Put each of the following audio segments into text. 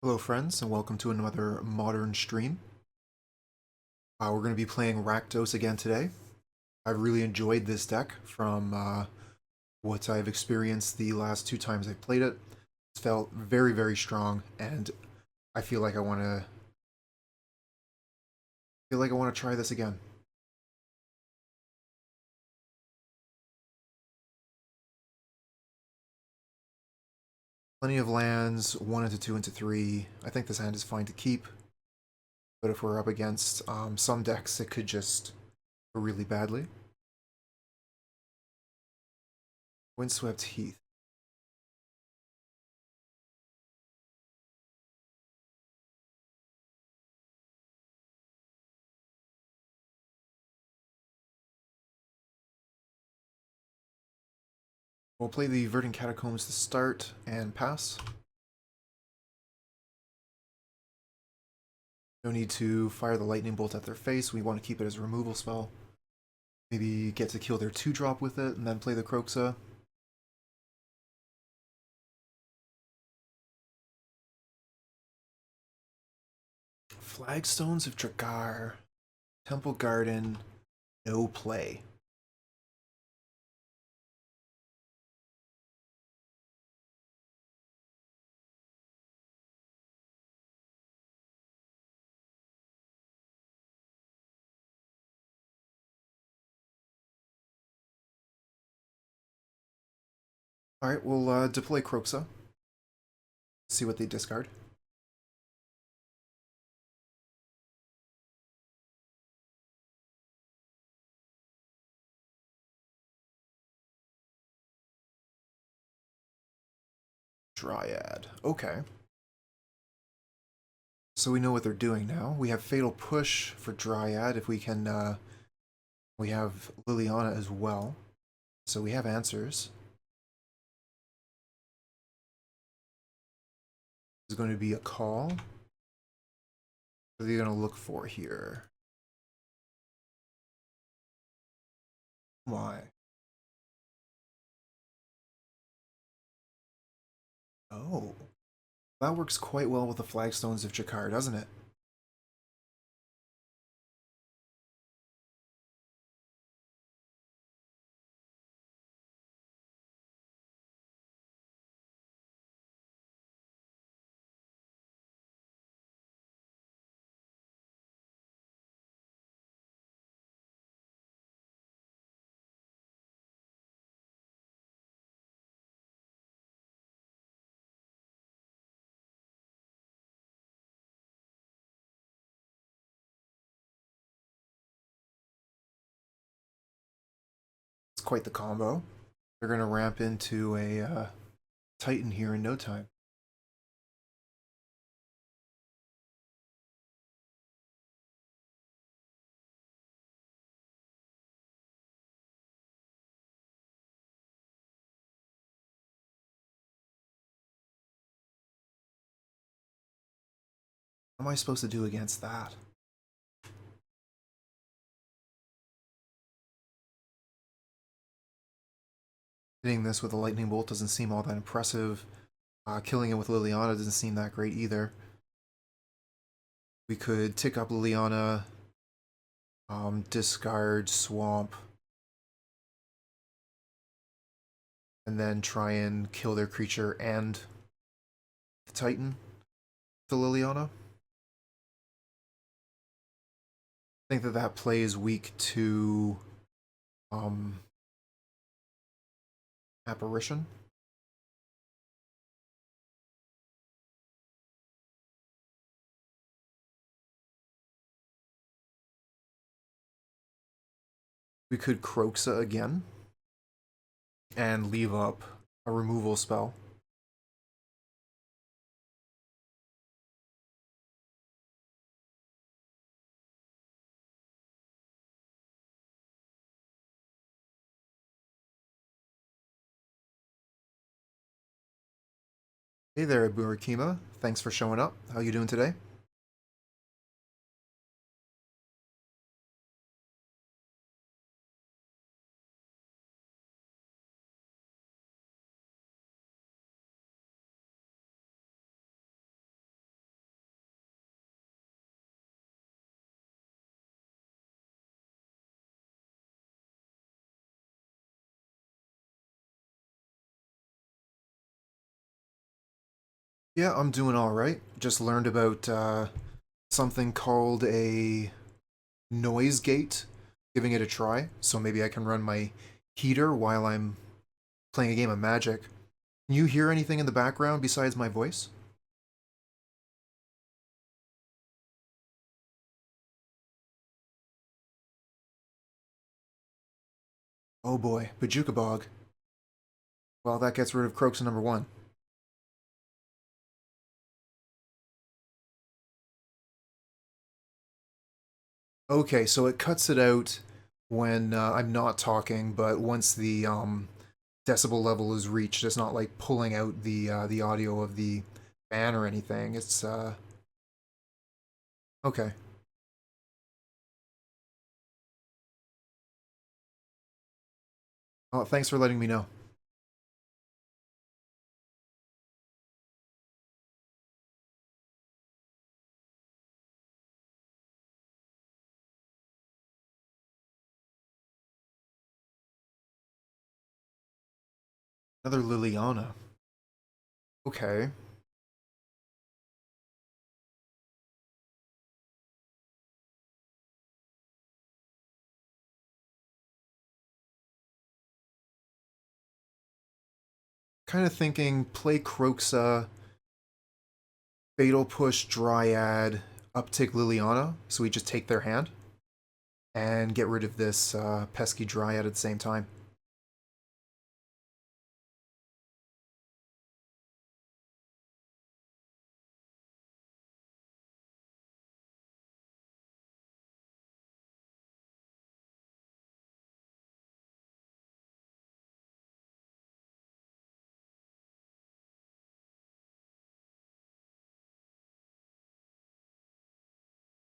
Hello friends, and welcome to another modern stream. We're going to be playing Rakdos again today. I've really enjoyed this deck from what I've experienced the last two times I've played it. It's felt very, very strong, and I feel like I want to try this again. Plenty of lands, 1 into 2 into 3. I think this hand is fine to keep, but if we're up against some decks, it could just go really badly. Windswept Heath. We'll play the Verdant Catacombs to start and pass. No need to fire the lightning bolt at their face. We want to keep it as a removal spell. Maybe get to kill their 2-drop with it and then play the Kroxa. Flagstones of Dragar. Temple Garden. No play. Alright, we'll deploy Kroxa. See what they discard. Dryad. Okay. So we know what they're doing now. We have Fatal Push for Dryad if we can, we have Liliana as well. So we have answers. This is going to be a call. What are they going to look for here? Why? Oh. That works quite well with the Flagstones of Jakar, doesn't it? It's quite the combo. They're going to ramp into a Titan here in no time. What am I supposed to do against that? Hitting this with a lightning bolt doesn't seem all that impressive. Killing it with Liliana doesn't seem that great either. We could tick up Liliana, discard Swamp, and then try and kill their creature and the Titan to Liliana. I think that play is weak to Apparition. We could Kroxa again and leave up a removal spell. Hey there, Burakima. Thanks for showing up. How you doing today? Yeah, I'm doing all right. Just learned about something called a noise gate, giving it a try. So maybe I can run my heater while I'm playing a game of Magic. Can you hear anything in the background besides my voice? Oh boy, Bajuka Bog. Well, that gets rid of Kroxa #1. Okay, so it cuts it out when I'm not talking, but once the decibel level is reached, it's not like pulling out the audio of the fan or anything. It's okay. Oh, thanks for letting me know. Another Liliana. Okay. Kind of thinking play Kroxa, Fatal Push Dryad, uptick Liliana, so we just take their hand and get rid of this pesky Dryad at the same time.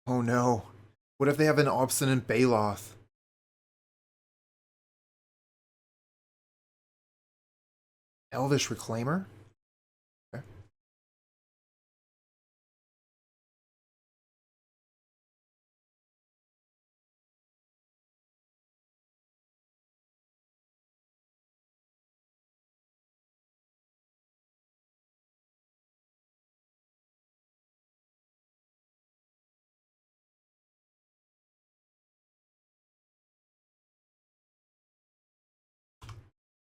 Oh no. What if they have an obstinate Baloth? Elvish Reclaimer? Okay.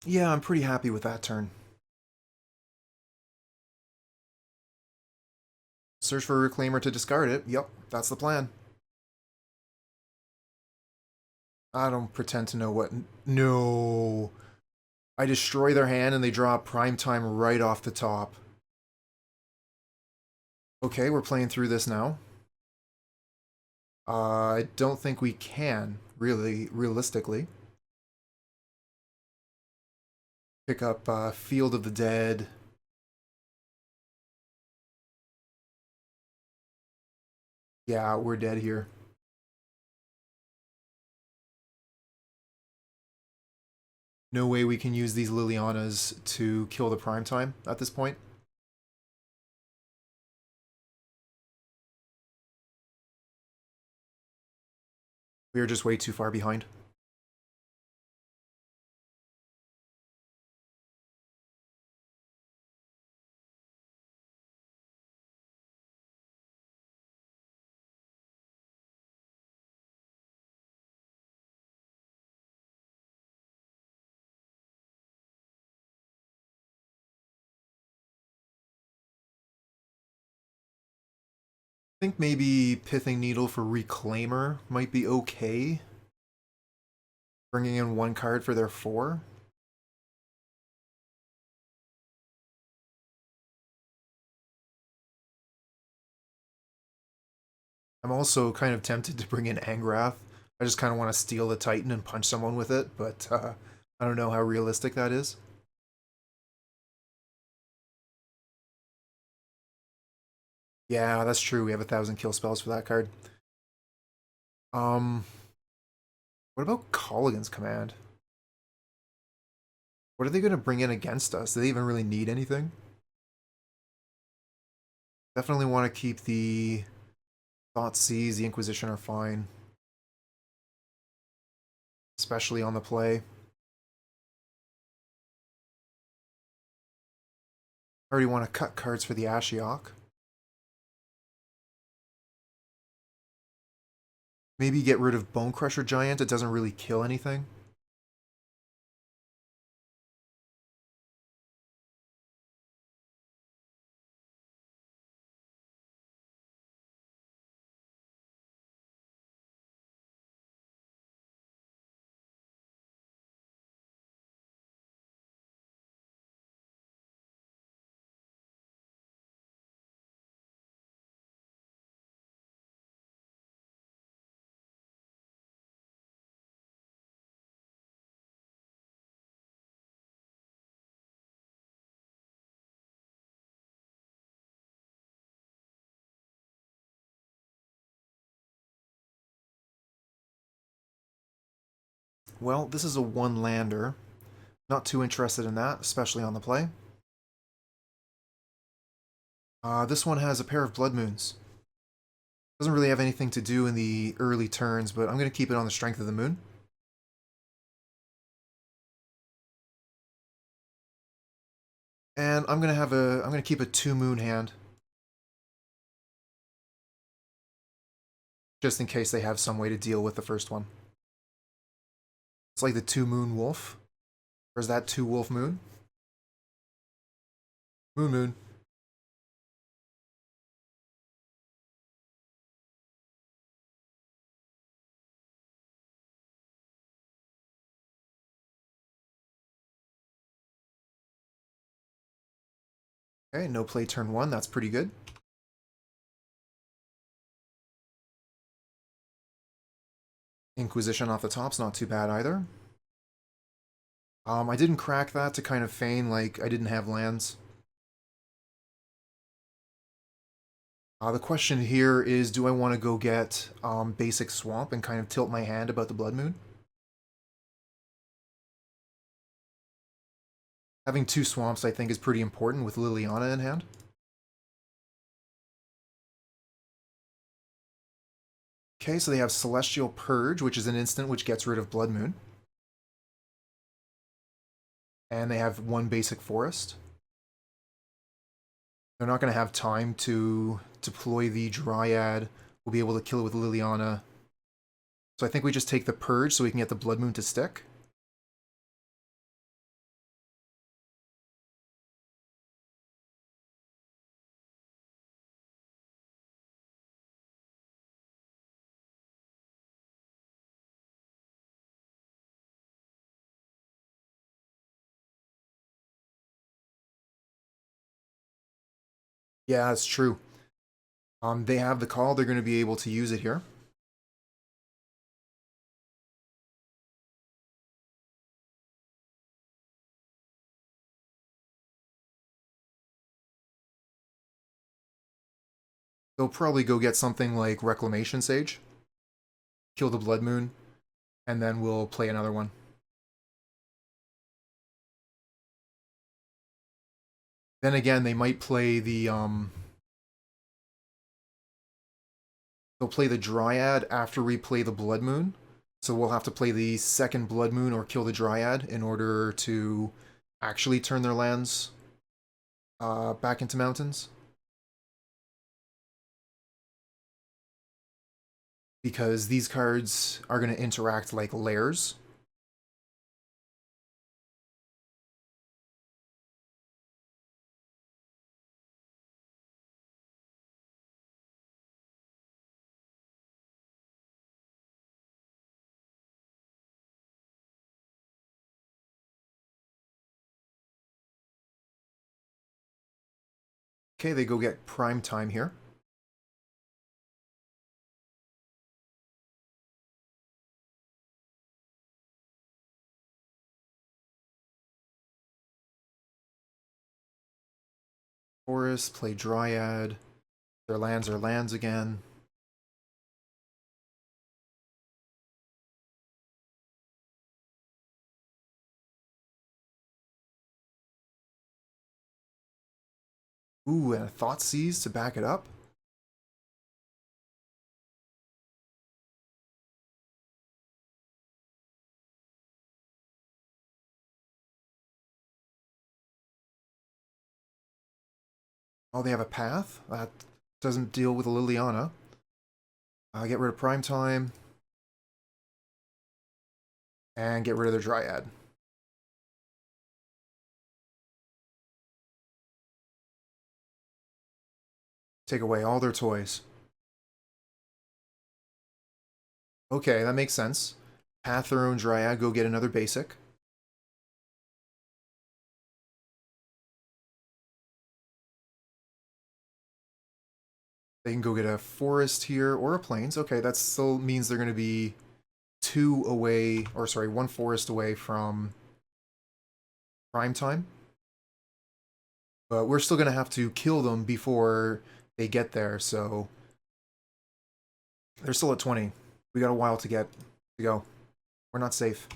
Yeah, I'm pretty happy with that turn. Search for a Reclaimer to discard it. Yep, that's the plan. I don't pretend to know what... No. I destroy their hand and they draw Prime Time right off the top. Okay, we're playing through this now. I don't think we can, really, realistically. Pick up Field of the Dead. Yeah, we're dead here. No way we can use these Lilianas to kill the Prime Time at this point. We are just way too far behind. I think maybe Pithing Needle for Reclaimer might be okay. Bringing in one card for their 4. I'm also kind of tempted to bring in Angrath. I just kind of want to steal the Titan and punch someone with it, but I don't know how realistic that is. Yeah, that's true. We have 1,000 kill spells for that card. Um, what about Kolaghan's Command? What are they going to bring in against us? Do they even really need anything? Definitely want to keep the Thoughtseize, the Inquisition are fine. Especially on the play. I already want to cut cards for the Ashiok. Maybe get rid of Bonecrusher Giant. It doesn't really kill anything. Well, this is a one-lander. Not too interested in that, especially on the play. This one has a pair of Blood Moons. Doesn't really have anything to do in the early turns, but I'm going to keep it on the strength of the moon. And I'm going to keep a 2-moon hand. Just in case they have some way to deal with the first one. It's like the 2-moon wolf. Or is that 2-wolf moon? Moon moon. Okay, no play turn 1, that's pretty good. Inquisition off the top's not too bad either. I didn't crack that to kind of feign like I didn't have lands. The question here is, do I want to go get basic swamp and kind of tilt my hand about the Blood Moon? Having 2 swamps, I think, is pretty important with Liliana in hand. Okay, so they have Celestial Purge, which is an instant which gets rid of Blood Moon. And they have 1 basic forest. They're not going to have time to deploy the Dryad. We'll be able to kill it with Liliana. So I think we just take the Purge so we can get the Blood Moon to stick. Yeah, that's true. They have the call. They're going to be able to use it here. They'll probably go get something like Reclamation Sage, kill the Blood Moon, and then we'll play another one. Then again, they might play the they'll play the Dryad after we play the Blood Moon. So we'll have to play the second Blood Moon or kill the Dryad in order to actually turn their lands back into mountains. Because these cards are going to interact like layers. Okay, they go get Prime Time here. Forest, play Dryad. Their lands are lands again. Ooh, and a Thoughtseize to back it up. Oh, they have a path? That doesn't deal with a Liliana. Get rid of Prime Time. And get rid of their Dryad. Take away all their toys. Okay, that makes sense. Path their own Dryad, go get another basic. They can go get a forest here or a plains. Okay, that still means they're going to be 2 away, or sorry, 1 forest away from Prime Time. But we're still going to have to kill them before they get there, so they're still at 20. We got a while to go. We're not safe.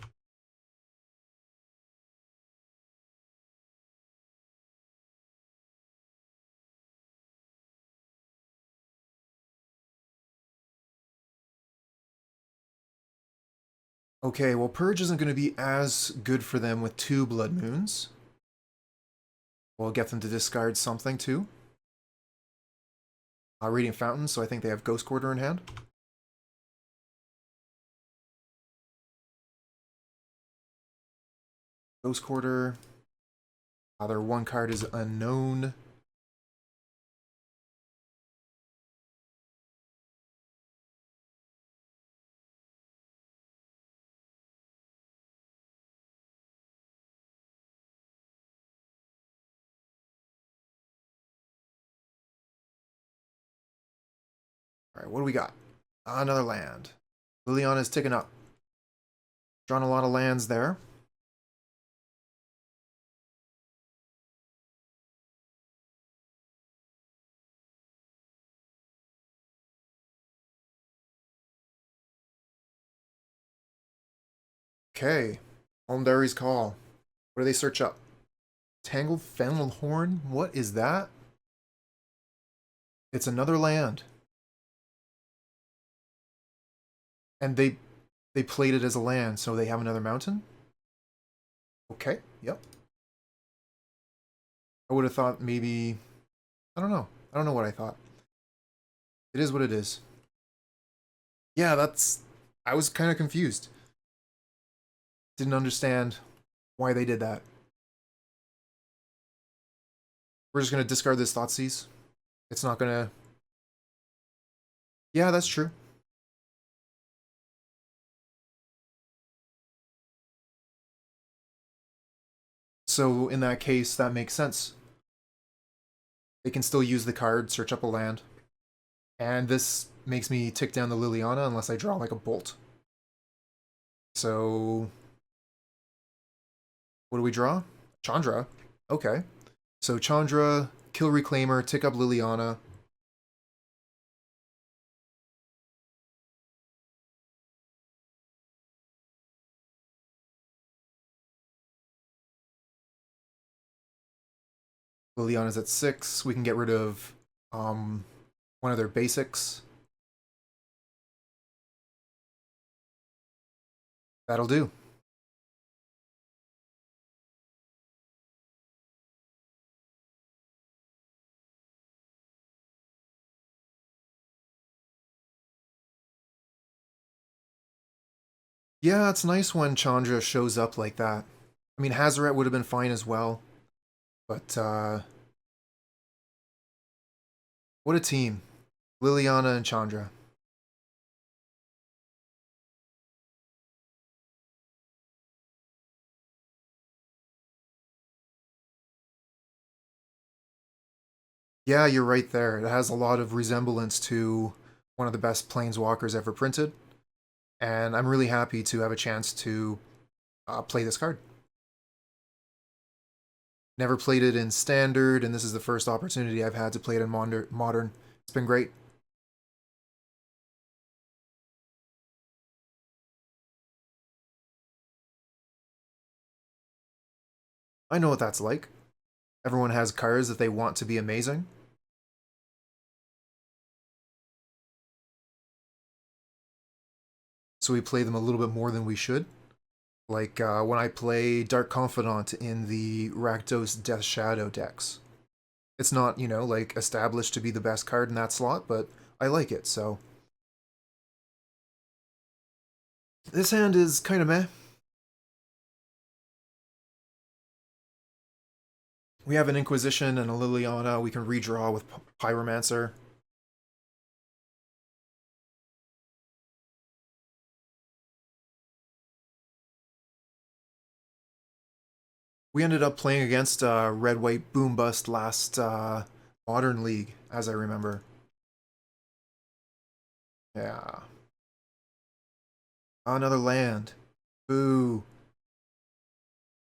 Okay, well, Purge isn't going to be as good for them with 2 Blood Moons. We'll get them to discard something, too. Radiant Fountain, so I think they have Ghost Quarter in hand. Ghost Quarter. Their 1 card is Unknown. Alright, what do we got? Another land. Liliana is ticking up. Drawn a lot of lands there. Okay. Elendari's Call. What do they search up? Tangled Fennel Horn? What is that? It's another land. And they played it as a land, so they have another mountain? Okay, yep. I would have thought maybe... I don't know. I don't know what I thought. It is what it is. Yeah, that's... I was kind of confused. Didn't understand why they did that. We're just going to discard this Thoughtseize. It's not going to... Yeah, that's true. So in that case, that makes sense. They can still use the card, search up a land. And this makes me tick down the Liliana unless I draw like a bolt. So... What do we draw? Chandra. Okay. So Chandra, kill Reclaimer, tick up Liliana. Liliana's at 6. We can get rid of one of their basics. That'll do. Yeah, it's nice when Chandra shows up like that. I mean, Hazoret would have been fine as well. But, what a team. Liliana and Chandra. Yeah, you're right there. It has a lot of resemblance to one of the best Planeswalkers ever printed. And I'm really happy to have a chance to play this card. Never played it in Standard, and this is the first opportunity I've had to play it in Modern. It's been great. I know what that's like. Everyone has cards that they want to be amazing. So we play them a little bit more than we should. Like when I play Dark Confidant in the Rakdos Death Shadow decks. It's not, you know, like established to be the best card in that slot, but I like it, so. This hand is kind of meh. We have an Inquisition and a Liliana. We can redraw with Pyromancer. We ended up playing against Red-White Boom Bust last Modern League, as I remember. Yeah. Another land. Boo.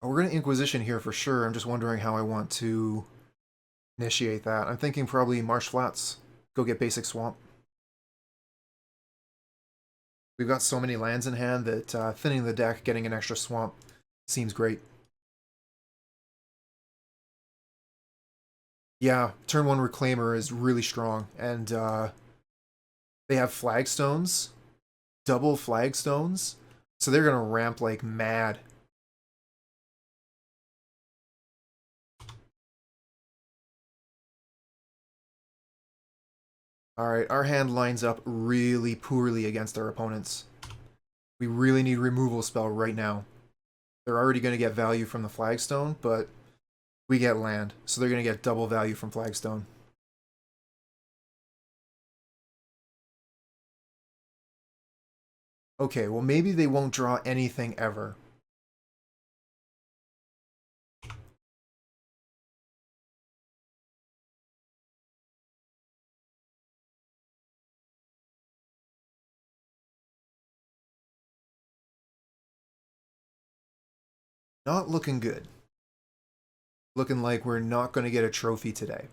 Oh, we're going to Inquisition here for sure. I'm just wondering how I want to initiate that. I'm thinking probably Marsh Flats. Go get basic swamp. We've got so many lands in hand that thinning the deck, getting an extra swamp seems great. Yeah, turn 1 Reclaimer is really strong, and they have flagstones, double flagstones, so they're going to ramp like mad. Alright, our hand lines up really poorly against our opponents. We really need removal spell right now. They're already going to get value from the flagstone, but we get land, so they're going to get double value from flagstone. Okay, well maybe they won't draw anything ever. Not looking good. Looking like we're not going to get a trophy today.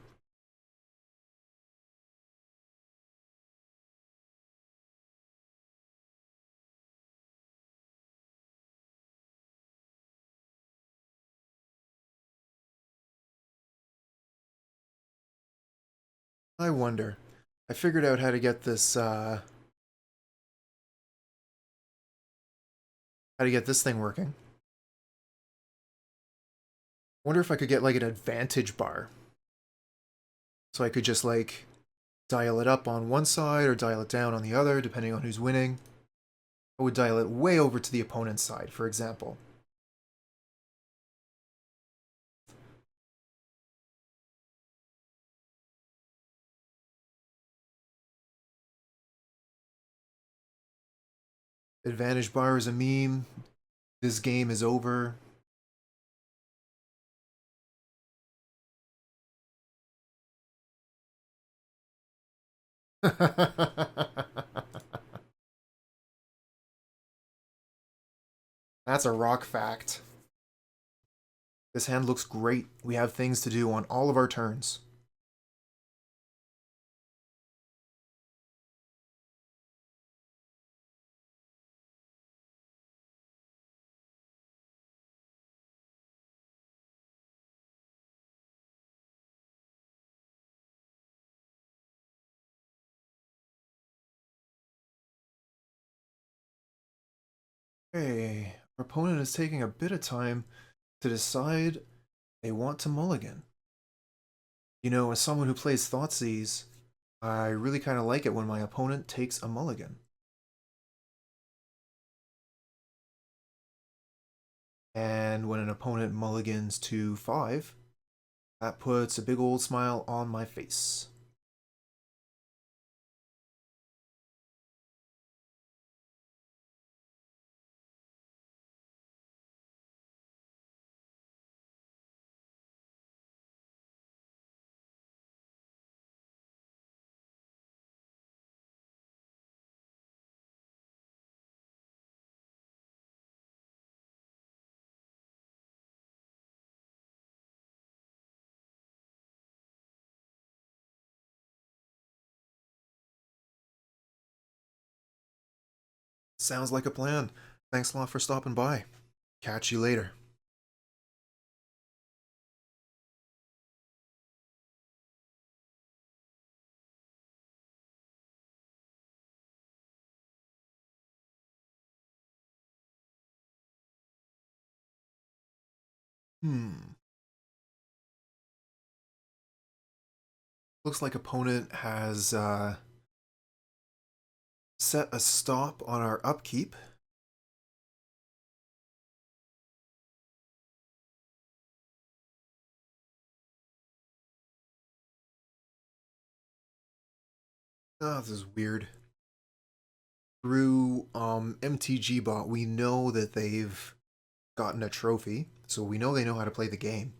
I wonder. I figured out how to get this, how to get this thing working. Wonder if I could get like an advantage bar. So I could just like dial it up on one side or dial it down on the other, depending on who's winning. I would dial it way over to the opponent's side, for example. Advantage bar is a meme. This game is over. That's a rock fact. This hand looks great. We have things to do on all of our turns. Okay, our opponent is taking a bit of time to decide they want to mulligan. You know, as someone who plays Thoughtseize, I really kind of like it when my opponent takes a mulligan. And when an opponent mulligans to 5, that puts a big old smile on my face. Sounds like a plan. Thanks a lot for stopping by. Catch you later. Hmm. Looks like opponent has set a stop on our upkeep. Oh, this is weird. Through MtG bot, we know that they've gotten a trophy, so we know they know how to play the game.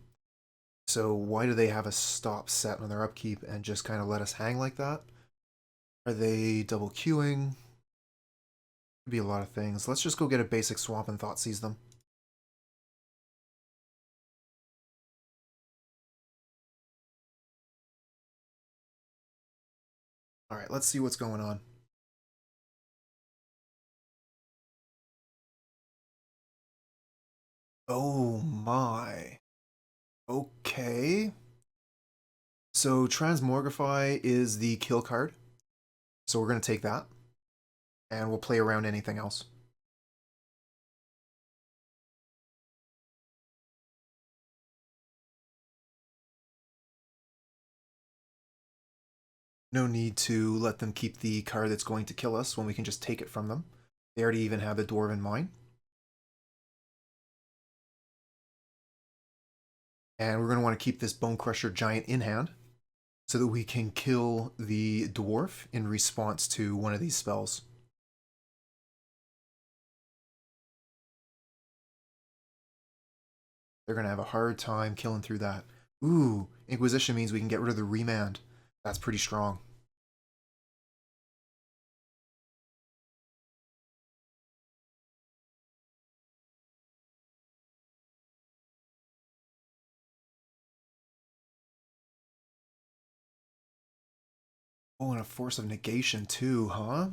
So why do they have a stop set on their upkeep and just kind of let us hang like that? Are they double queuing? Could be a lot of things. Let's just go get a basic swamp and Thoughtseize them. Alright, let's see what's going on. Oh my. Okay. So Transmogrify is the kill card. So we're going to take that. And we'll play around anything else. No need to let them keep the card that's going to kill us when we can just take it from them. They already even have the Dwarven Mine. And we're going to want to keep this Bonecrusher Giant in hand so that we can kill the Dwarf in response to one of these spells. They're going to have a hard time killing through that. Ooh, Inquisition means we can get rid of the Remand. That's pretty strong. Oh, and a Force of Negation too, huh?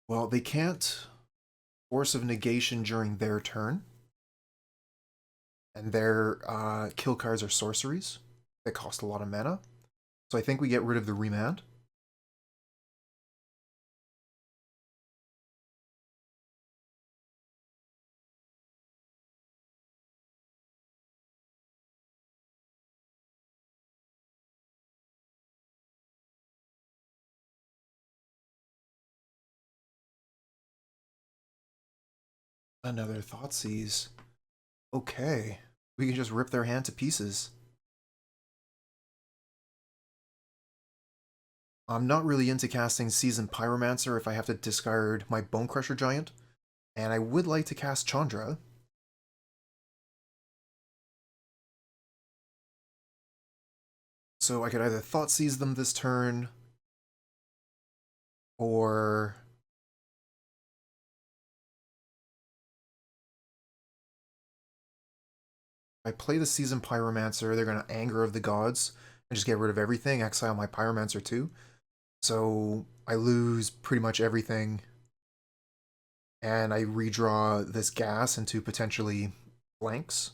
Well, they can't Force of Negation during their turn. And their kill cards are sorceries that cost a lot of mana. So I think we get rid of the Remand. Another Thoughtseize. Okay. We can just rip their hand to pieces. I'm not really into casting Seasoned Pyromancer if I have to discard my Bonecrusher Giant. And I would like to cast Chandra. So I could either Thoughtseize them this turn, or I play the Seasoned Pyromancer, they're going to Anger of the Gods, and just get rid of everything, exile my Pyromancer too. So I lose pretty much everything, and I redraw this gas into potentially blanks.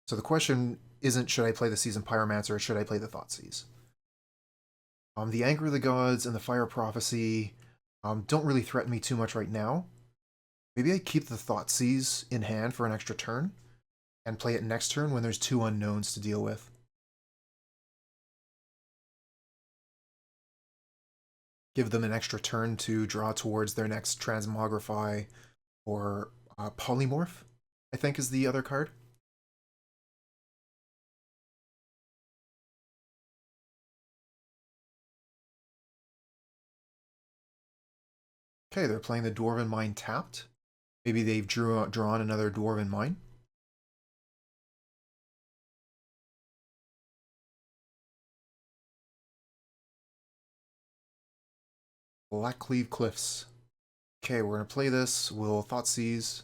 So the question isn't should I play the Seasoned Pyromancer or should I play the Thoughtseize? The Anger of the Gods and the Fire Prophecy don't really threaten me too much right now. Maybe I keep the Thoughtseize in hand for an extra turn and play it next turn when there's two unknowns to deal with. Give them an extra turn to draw towards their next Transmogrify or Polymorph, I think is the other card. Okay, they're playing the Dwarven Mine tapped. Maybe they've drawn another Dwarven Mine. Blackcleave Cliffs. Okay, we're going to play this. We'll Thoughtseize.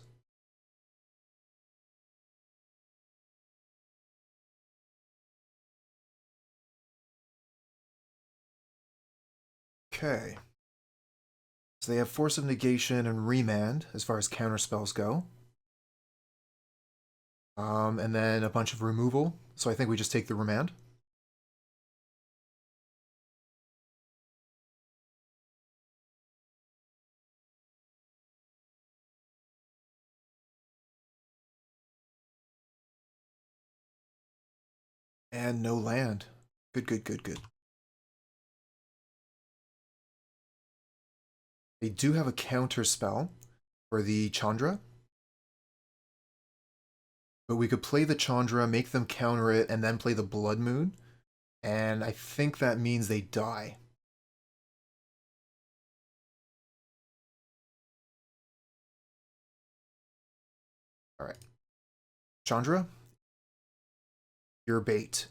Okay. So they have Force of Negation and Remand as far as counter spells go. And then a bunch of removal. So I think we just take the Remand. And no land. Good, good, good, good. They do have a counter spell for the Chandra. But we could play the Chandra, make them counter it, and then play the Blood Moon. And I think that means they die. Alright. Chandra, your bait.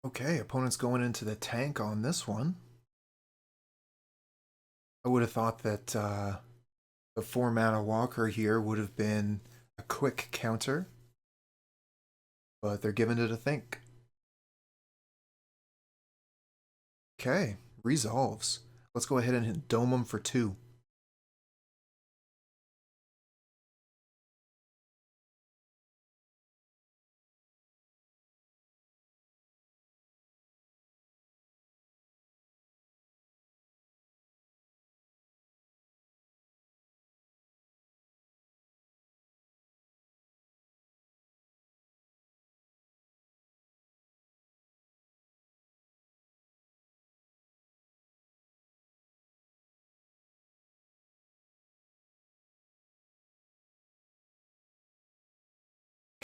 Okay, opponent's going into the tank on this one. I would have thought that the 4-mana walker here would have been a quick counter. But they're giving it a think. Okay, resolves. Let's go ahead and hit dome them for 2.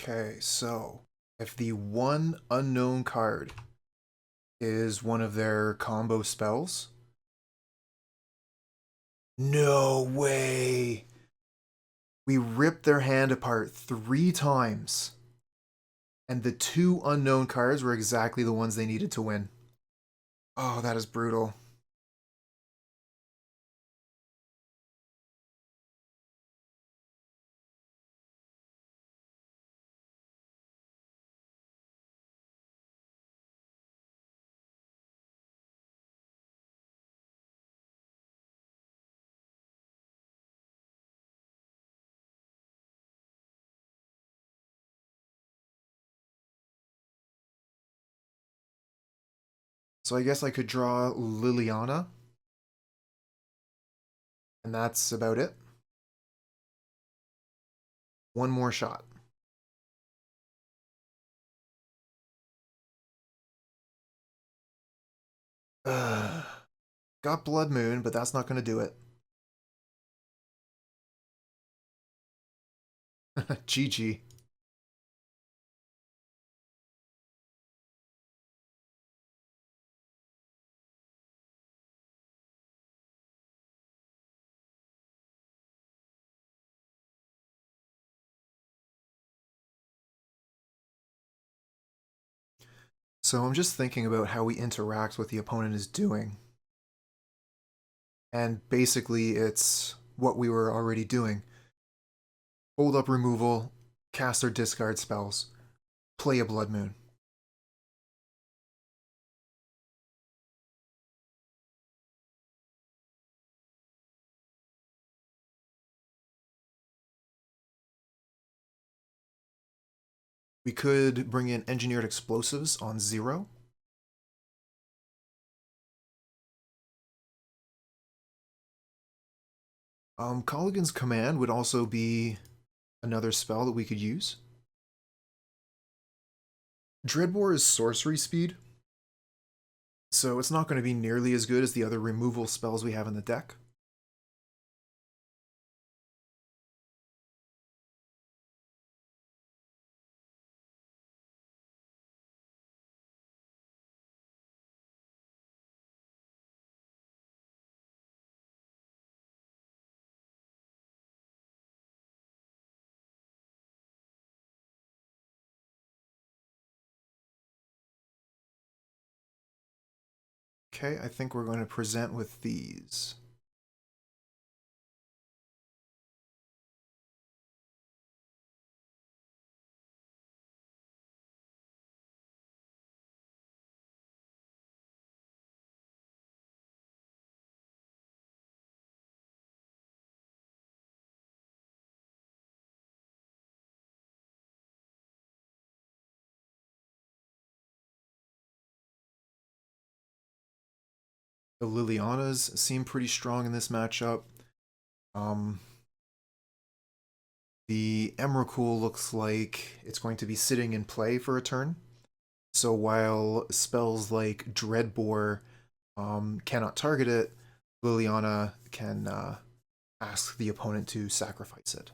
Okay, so if the one unknown card is one of their combo spells. No way! We ripped their hand apart 3 times. And the 2 unknown cards were exactly the ones they needed to win. Oh, that is brutal. So I guess I could draw Liliana. And that's about it. One more shot. Ugh. Got Blood Moon, but that's not going to do it. GG. So I'm just thinking about how we interact with the opponent is doing. And basically it's what we were already doing. Hold up removal, cast or discard spells, play a Blood Moon. We could bring in Engineered Explosives on 0. Kolaghan's Command would also be another spell that we could use. Dreadbore is sorcery speed, so it's not going to be nearly as good as the other removal spells we have in the deck. Okay, I think we're going to present with these. The Lilianas seem pretty strong in this matchup. The Emrakul looks like it's going to be sitting in play for a turn. So while spells like Dreadbore cannot target it, Liliana can ask the opponent to sacrifice it.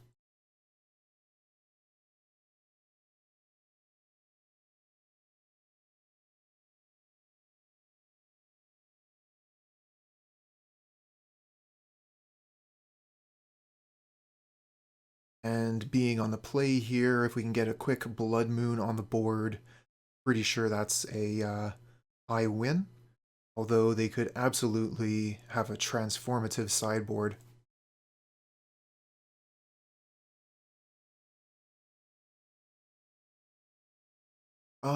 And being on the play here, if we can get a quick Blood Moon on the board, pretty sure that's a high win. Although they could absolutely have a transformative sideboard.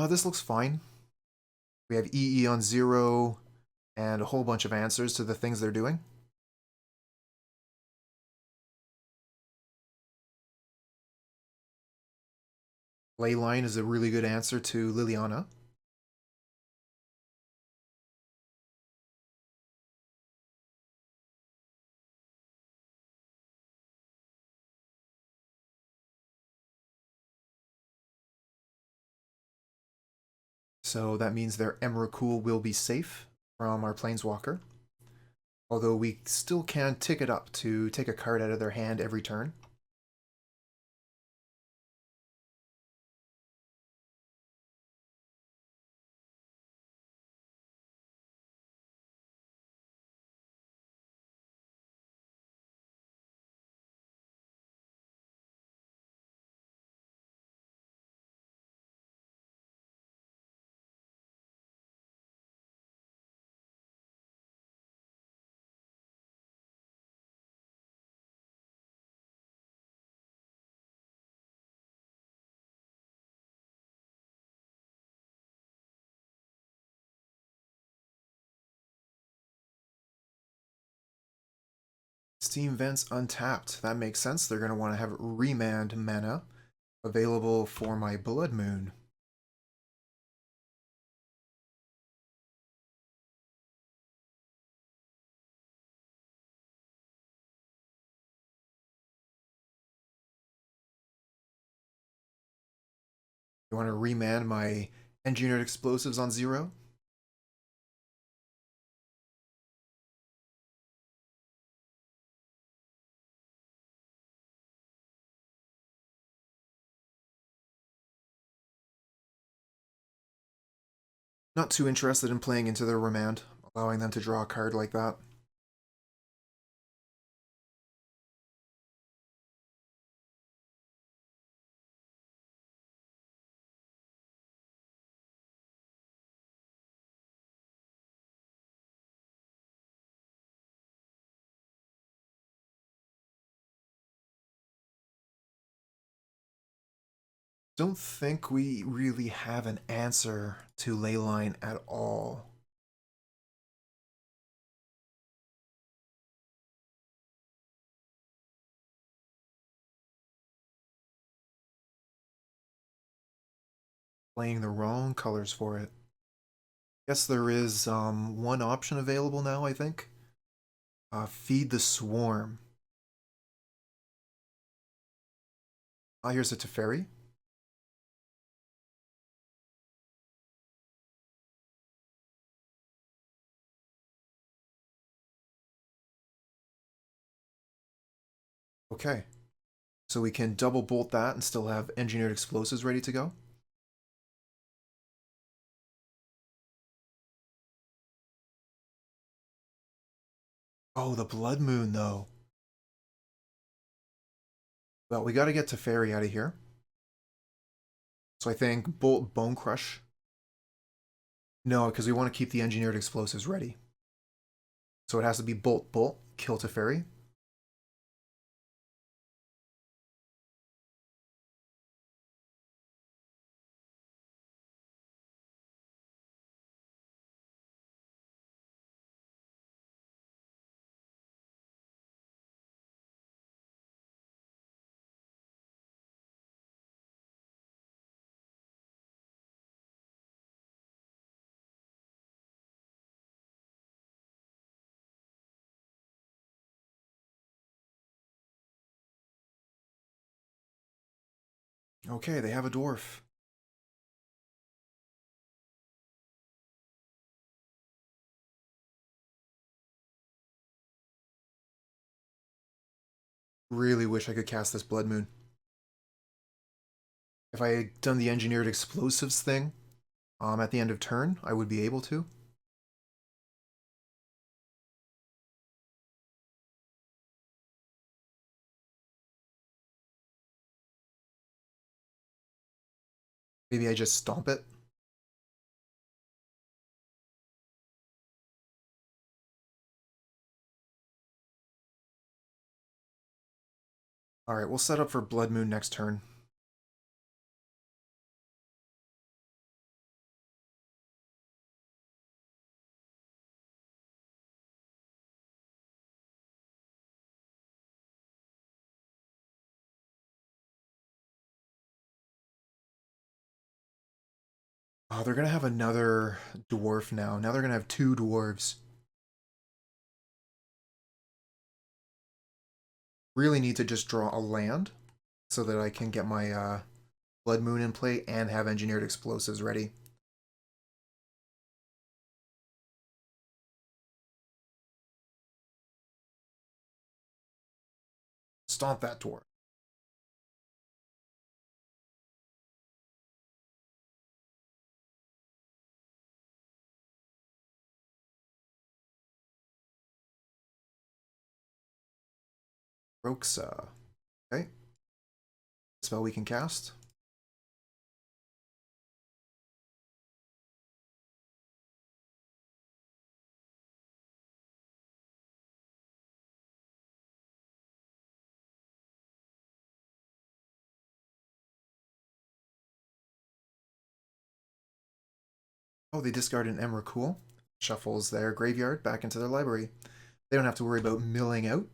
This looks fine. We have EE on 0 and a whole bunch of answers to the things they're doing. Leyline is a really good answer to Liliana. So that means their Emrakul will be safe from our Planeswalker. Although we still can tick it up to take a card out of their hand every turn. Steam Vents untapped. That makes sense. They're going to want to have Remand mana available for my Blood Moon. You want to remand my Engineered Explosives on 0? Not too interested in playing into their remand, allowing them to draw a card like that. Don't think we really have an answer to Leyline at all. Playing the wrong colors for it. Guess there is one option available now, I think. Feed the Swarm. Here's a Teferi. Okay. So we can double bolt that and still have Engineered Explosives ready to go. Oh, the Blood Moon, though. Well, we got to get Teferi out of here. So I think Bolt Bonecrush. No, because we want to keep the engineered explosives ready. So it has to be bolt, bolt, kill Teferi. Okay, they have a dwarf. Really wish I could cast this Blood Moon. If I had done the engineered explosives thing at the end of turn, I would be able to. Maybe I just stomp it. Alright, we'll set up for Blood Moon next turn. Oh, they're gonna have another dwarf now. Now they're gonna have 2 dwarves. Really need to just draw a land so that I can get my Blood Moon in play and have engineered explosives ready. Stomp that dwarf. Kroxa. Okay. Spell we can cast. Oh, they discard an Emrakul. Shuffles their graveyard back into their library. They don't have to worry about milling out.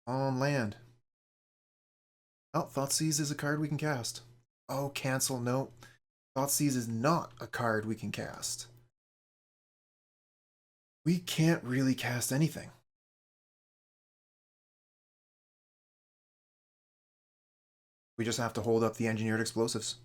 On land. Oh, Thoughtseize is a card we can cast. Oh, cancel. No. Thoughtseize is not a card we can cast. We can't really cast anything. We just have to hold up the engineered explosives.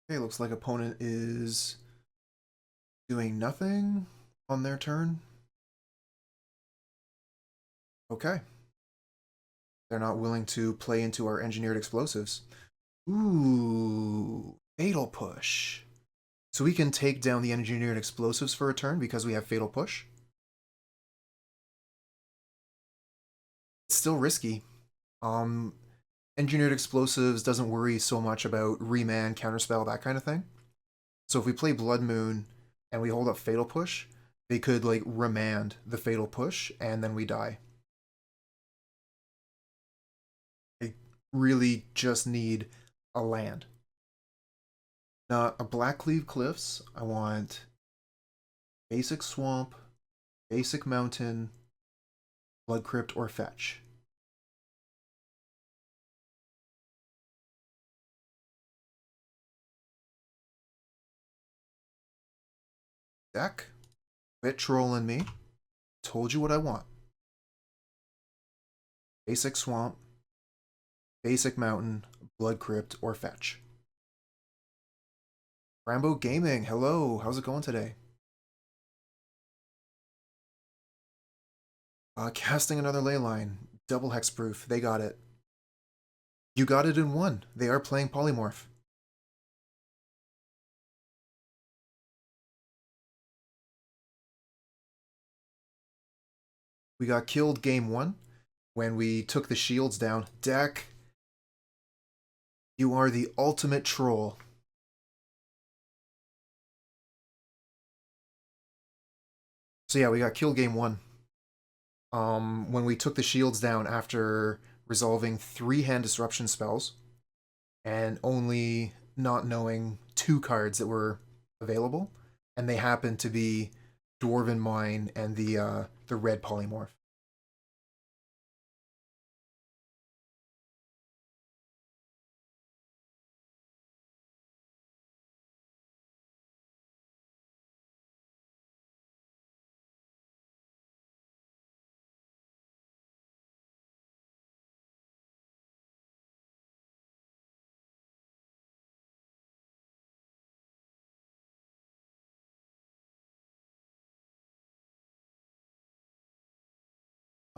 Okay, looks like opponent is doing nothing on their turn. Okay. They're not willing to play into our engineered explosives. Ooh, Fatal Push. So we can take down the engineered explosives for a turn because we have Fatal Push. It's still risky. Engineered explosives doesn't worry so much about remand, counterspell, that kind of thing. So if we play Blood Moon and we hold up Fatal Push, they could like remand the Fatal Push and then we die. I really just need a land. A Blackcleave Cliffs. I want basic swamp, basic mountain, Blood Crypt, or fetch. deck. Quit trolling me. Told you what I want. Basic Swamp, Basic Mountain, Blood Crypt, or Fetch. Rambo Gaming, hello. How's it going today? Casting another Leyline. Double Hexproof. They got it. You got it in one. They are playing Polymorph. We got killed game one when we took the shields down. Deck, you are the ultimate troll. So yeah, we got killed game one. When we took the shields down after resolving 3 hand disruption spells and only not knowing 2 cards that were available, and they happened to be Dwarven Mine and the red Polymorph.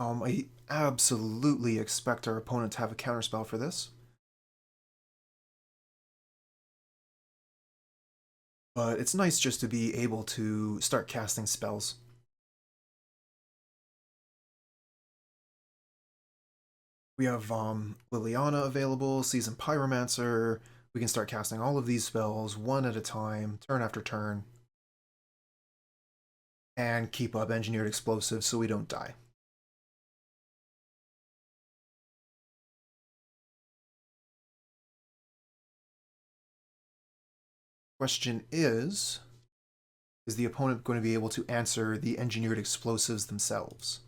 I absolutely expect our opponent to have a counterspell for this. But it's nice just to be able to start casting spells. We have Liliana available, Seasoned Pyromancer. We can start casting all of these spells one at a time, turn after turn. And keep up Engineered Explosives so we don't die. Question is the opponent going to be able to answer the Engineered Explosives themselves?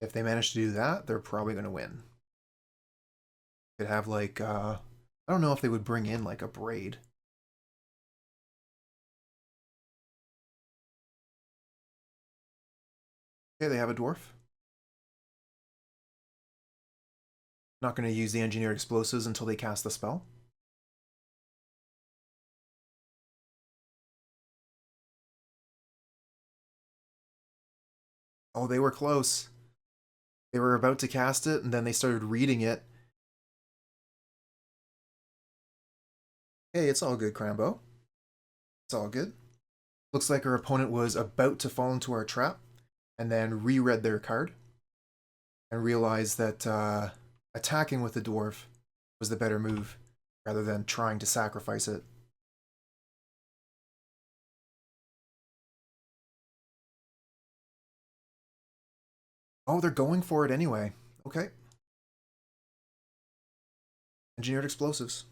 If they manage to do that, they're probably going to win. Could have like, I don't know if they would bring in like a Braid. Okay, they have a Dwarf. Not going to use the Engineered Explosives until they cast the spell. Oh, they were close. They were about to cast it, and then they started reading it. Hey, it's all good, Crambo. It's all good. Looks like our opponent was about to fall into our trap, and then reread their card, and realized that attacking with the Dwarf was the better move, rather than trying to sacrifice it. Oh, they're going for it anyway. Okay. Engineered Explosives.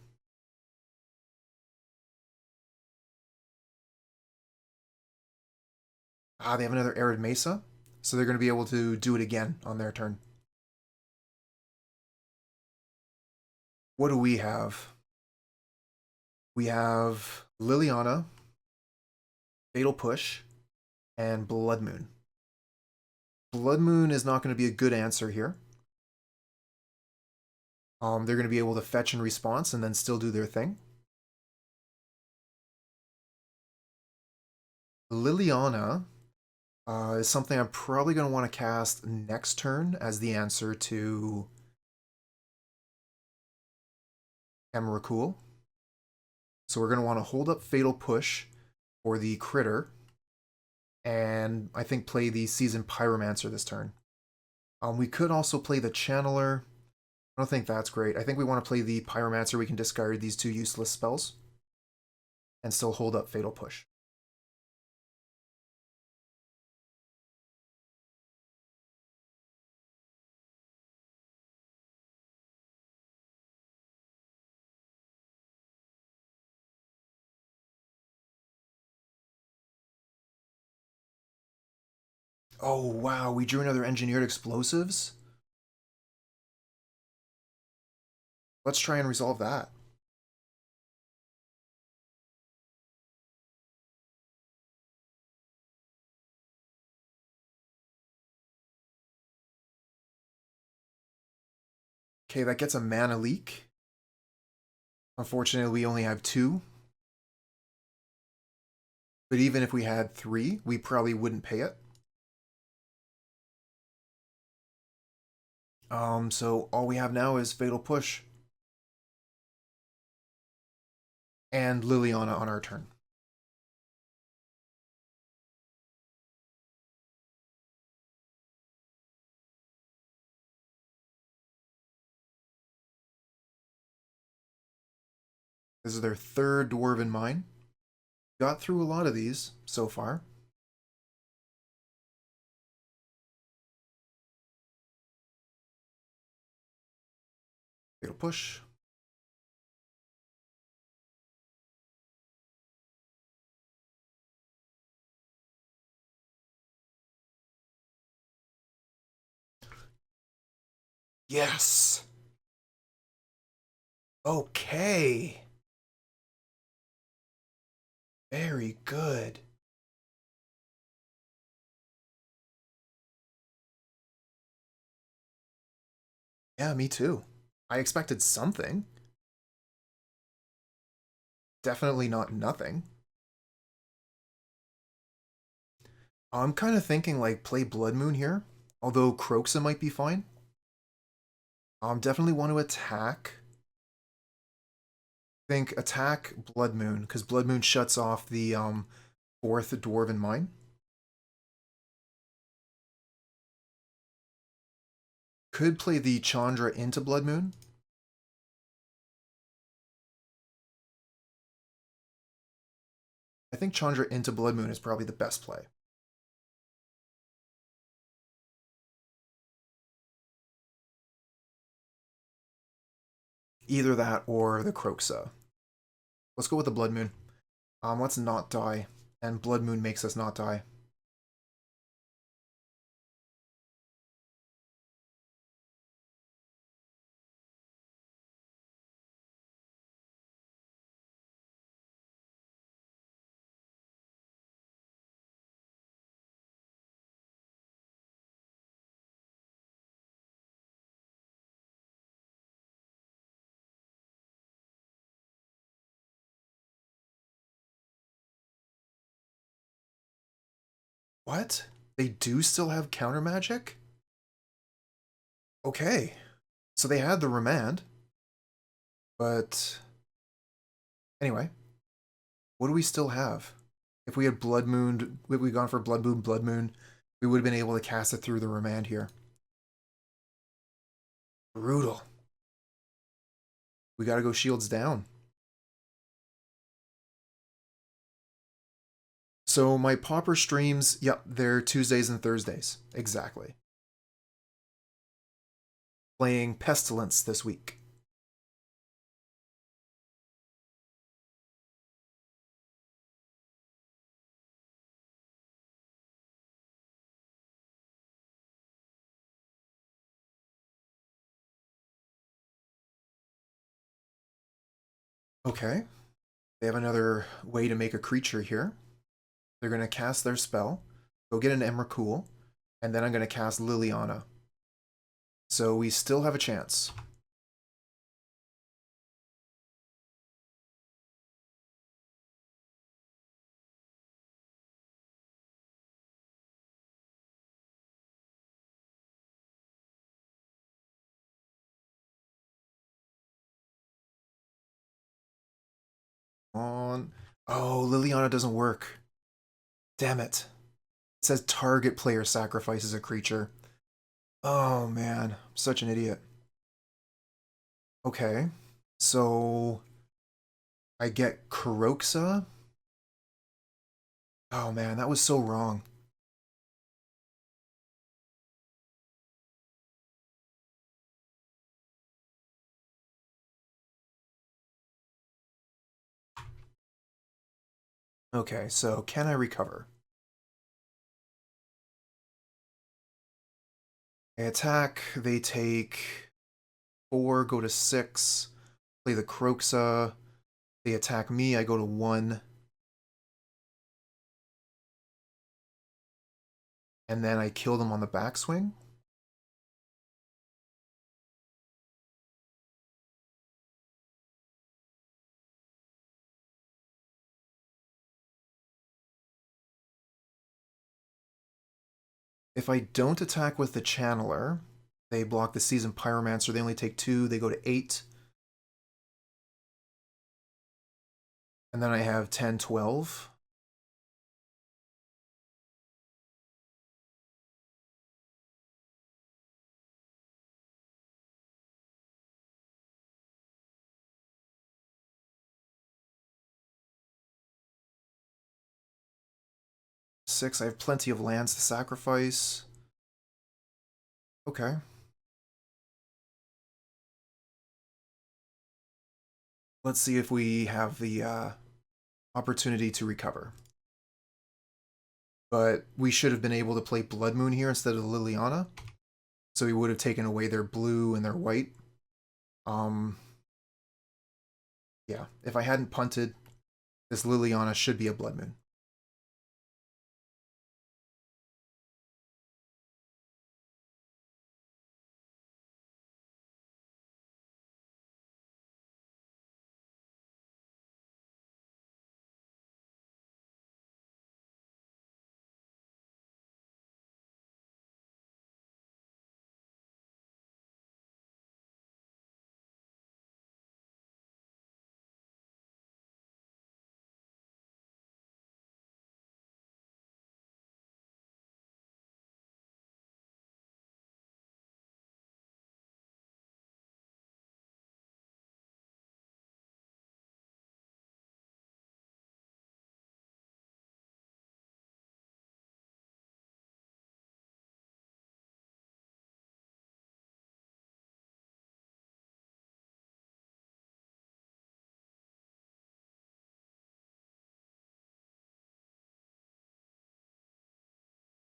Ah, they have another Arid Mesa, so they're going to be able to do it again on their turn. What do we have? We have Liliana, Fatal Push, and Blood Moon. Blood Moon is not going to be a good answer here. They're going to be able to fetch in response and then still do their thing. Liliana is something I'm probably going to want to cast next turn as the answer to Emrakul. So we're going to want to hold up Fatal Push for the critter, and I think play the Seasoned Pyromancer this turn. We could also play the Channeler. I don't think that's great. I think we want to play the Pyromancer. We can discard these 2 useless spells and still hold up Fatal Push. Oh, wow, we drew another Engineered Explosives? Let's try and resolve that. Okay, that gets a mana leak. Unfortunately, we only have 2. But even if we had 3, we probably wouldn't pay it. So all we have now is Fatal Push. And Liliana on our turn. This is their 3rd Dwarven Mine. Got through a lot of these so far. Fatal Push. Yes! Okay! Very good. Yeah, me too. I expected something. Definitely not nothing. I'm kind of thinking, like, play Blood Moon here. Although Kroxa might be fine. Definitely want to attack. Think attack Blood Moon, because Blood Moon shuts off the 4th Dwarven Mine. Could play the Chandra into Blood Moon. I think Chandra into Blood Moon is probably the best play. Either that or the Kroxa. Let's go with the Blood Moon. Let's not die. And Blood Moon makes us not die. What? They do still have counter magic? Okay. So they had the Remand. But anyway, what do we still have? If we had Blood Moon, if we gone for Blood Moon, we would have been able to cast it through the Remand here. Brutal. We gotta go shields down. So my Pauper streams, yep, they're Tuesdays and Thursdays. Exactly. Playing Pestilence this week. Okay. They have another way to make a creature here. They're going to cast their spell, go get an Emrakul, and then I'm going to cast Liliana. So we still have a chance. On. Oh, Liliana doesn't work. Damn it. It says target player sacrifices a creature. Oh man, such an idiot. Okay, so I get Kroxa. Oh man, that was so wrong. Okay, so can I recover? I attack, they take 4, go to 6, play the Kroxa, they attack me, I go to 1, and then I kill them on the backswing. If I don't attack with the Channeler, they block the Seasoned Pyromancer. They only take 2. They go to 8. And then I have 10, 12. I have plenty of lands to sacrifice. Okay. Let's see if we have the opportunity to recover. But we should have been able to play Blood Moon here instead of Liliana. So we would have taken away their blue and their white. Yeah, if I hadn't punted, this Liliana should be a Blood Moon.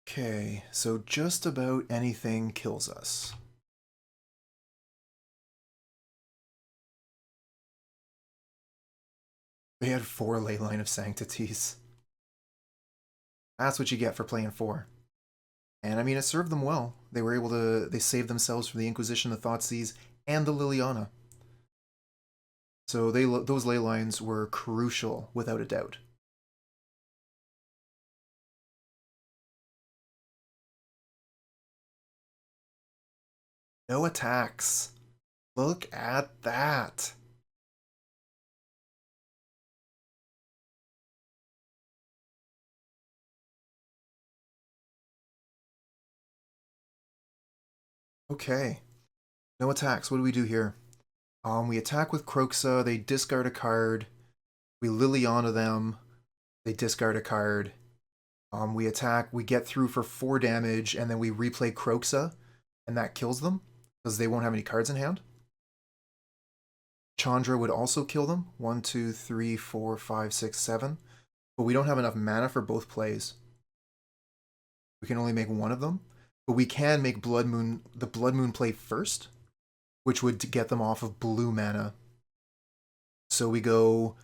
Okay, so just about anything kills us. They had 4 Leyline of Sanctities. That's what you get for playing 4. And I mean, it served them well. They were able to, they saved themselves from the Inquisition, the Thoughtseize, and the Liliana. So those Leylines were crucial, without a doubt. No attacks. Look at that. Okay. No attacks. What do we do here? We attack with Kroxa. They discard a card. We Liliana them. They discard a card. We attack. We get through for 4 damage, and then we replay Kroxa, and that kills them because they won't have any cards in hand. Chandra would also kill them. 1, 2, 3, 4, 5, 6, 7. But we don't have enough mana for both plays. We can only make one of them. But we can make the Blood Moon play first, which would get them off of blue mana. So we go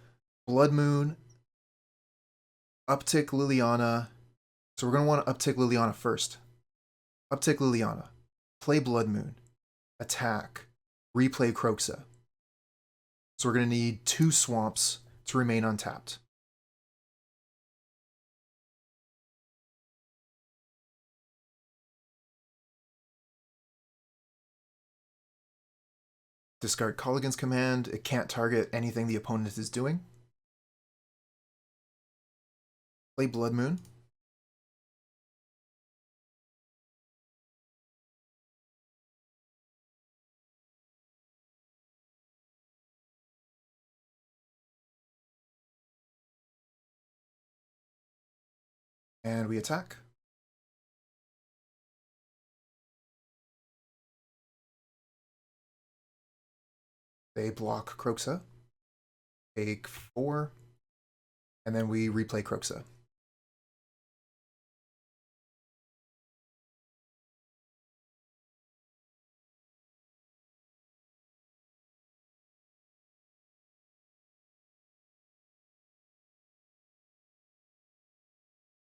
Blood Moon, uptick Liliana. So we're going to want to uptick Liliana first. Uptick Liliana. Play Blood Moon. Attack. Replay Kroxa. So we're going to need 2 swamps to remain untapped. Discard Kolaghan's command. It can't target anything the opponent is doing. Play Blood Moon. And we attack. They block Kroxa. Take 4. And then we replay Kroxa.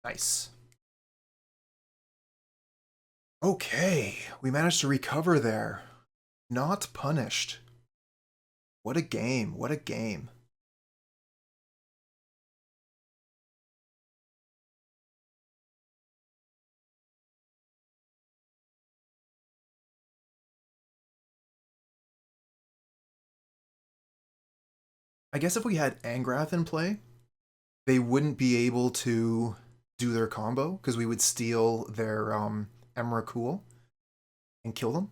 Nice. Okay, we managed to recover there. Not punished. What a game, what a game. I guess if we had Angrath in play, they wouldn't be able to do their combo because we would steal their Emrakul and kill them.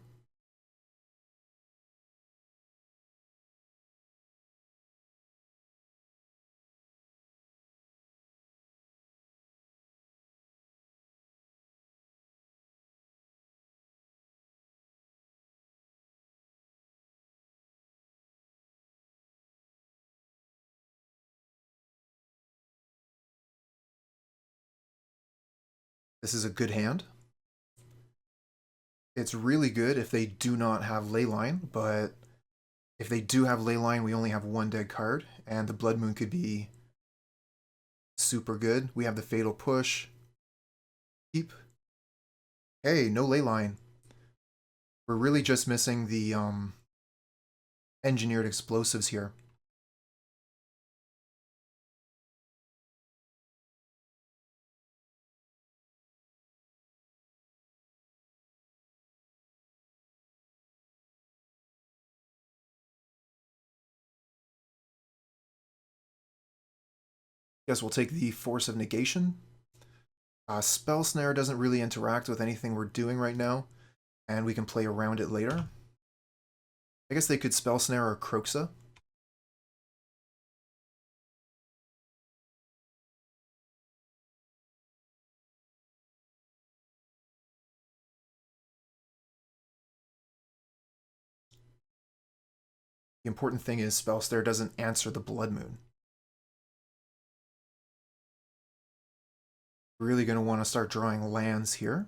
This is a good hand. It's really good if they do not have Leyline, but if they do have Leyline, we only have one dead card, and the Blood Moon could be super good. We have the Fatal Push. Keep. Hey, no Leyline. We're really just missing the engineered explosives here. Guess we'll take the Force of Negation. Spell Snare doesn't really interact with anything we're doing right now, and we can play around it later. I guess they could Spell Snare or Kroxa. The important thing is Spell Snare doesn't answer the Blood Moon. We're really going to want to start drawing lands here.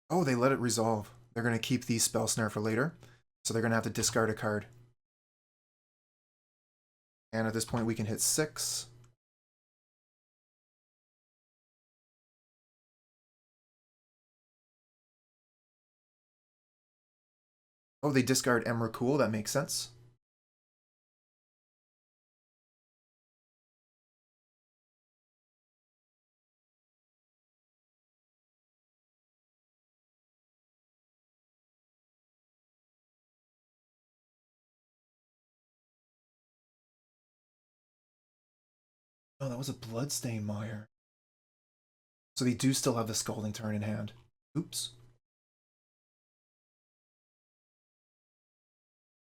Oh, they let it resolve. They're going to keep the Spell Snare for later, so they're going to have to discard a card. And at this point, we can hit 6. Oh, they discard Emrakul. That makes sense. Oh, that was a Bloodstained Mire. So they do still have the Scalding Tarn in hand. Oops.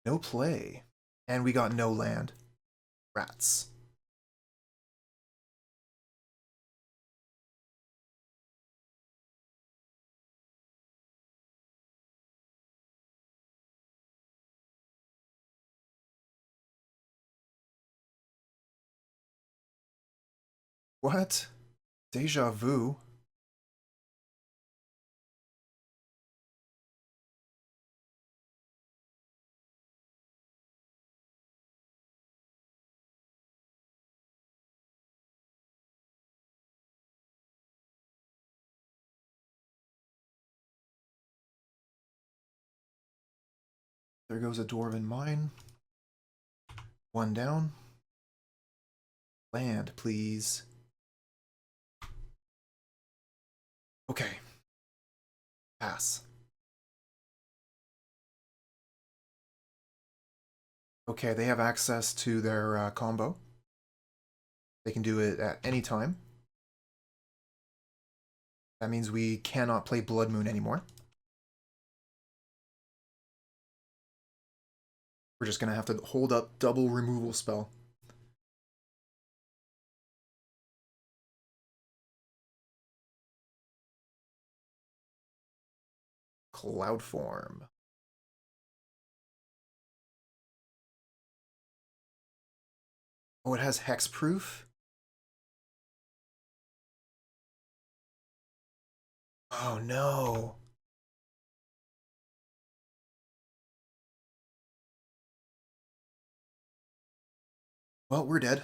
No play. And we got no land. Rats. What? Deja vu? There goes a Dwarven Mine. One down. Land, please. Okay. Pass. Okay, they have access to their combo. They can do it at any time. That means we cannot play Blood Moon anymore. We're just going to have to hold up double removal spell. Cloud Form. Oh, it has hexproof? Oh no. Well, we're dead.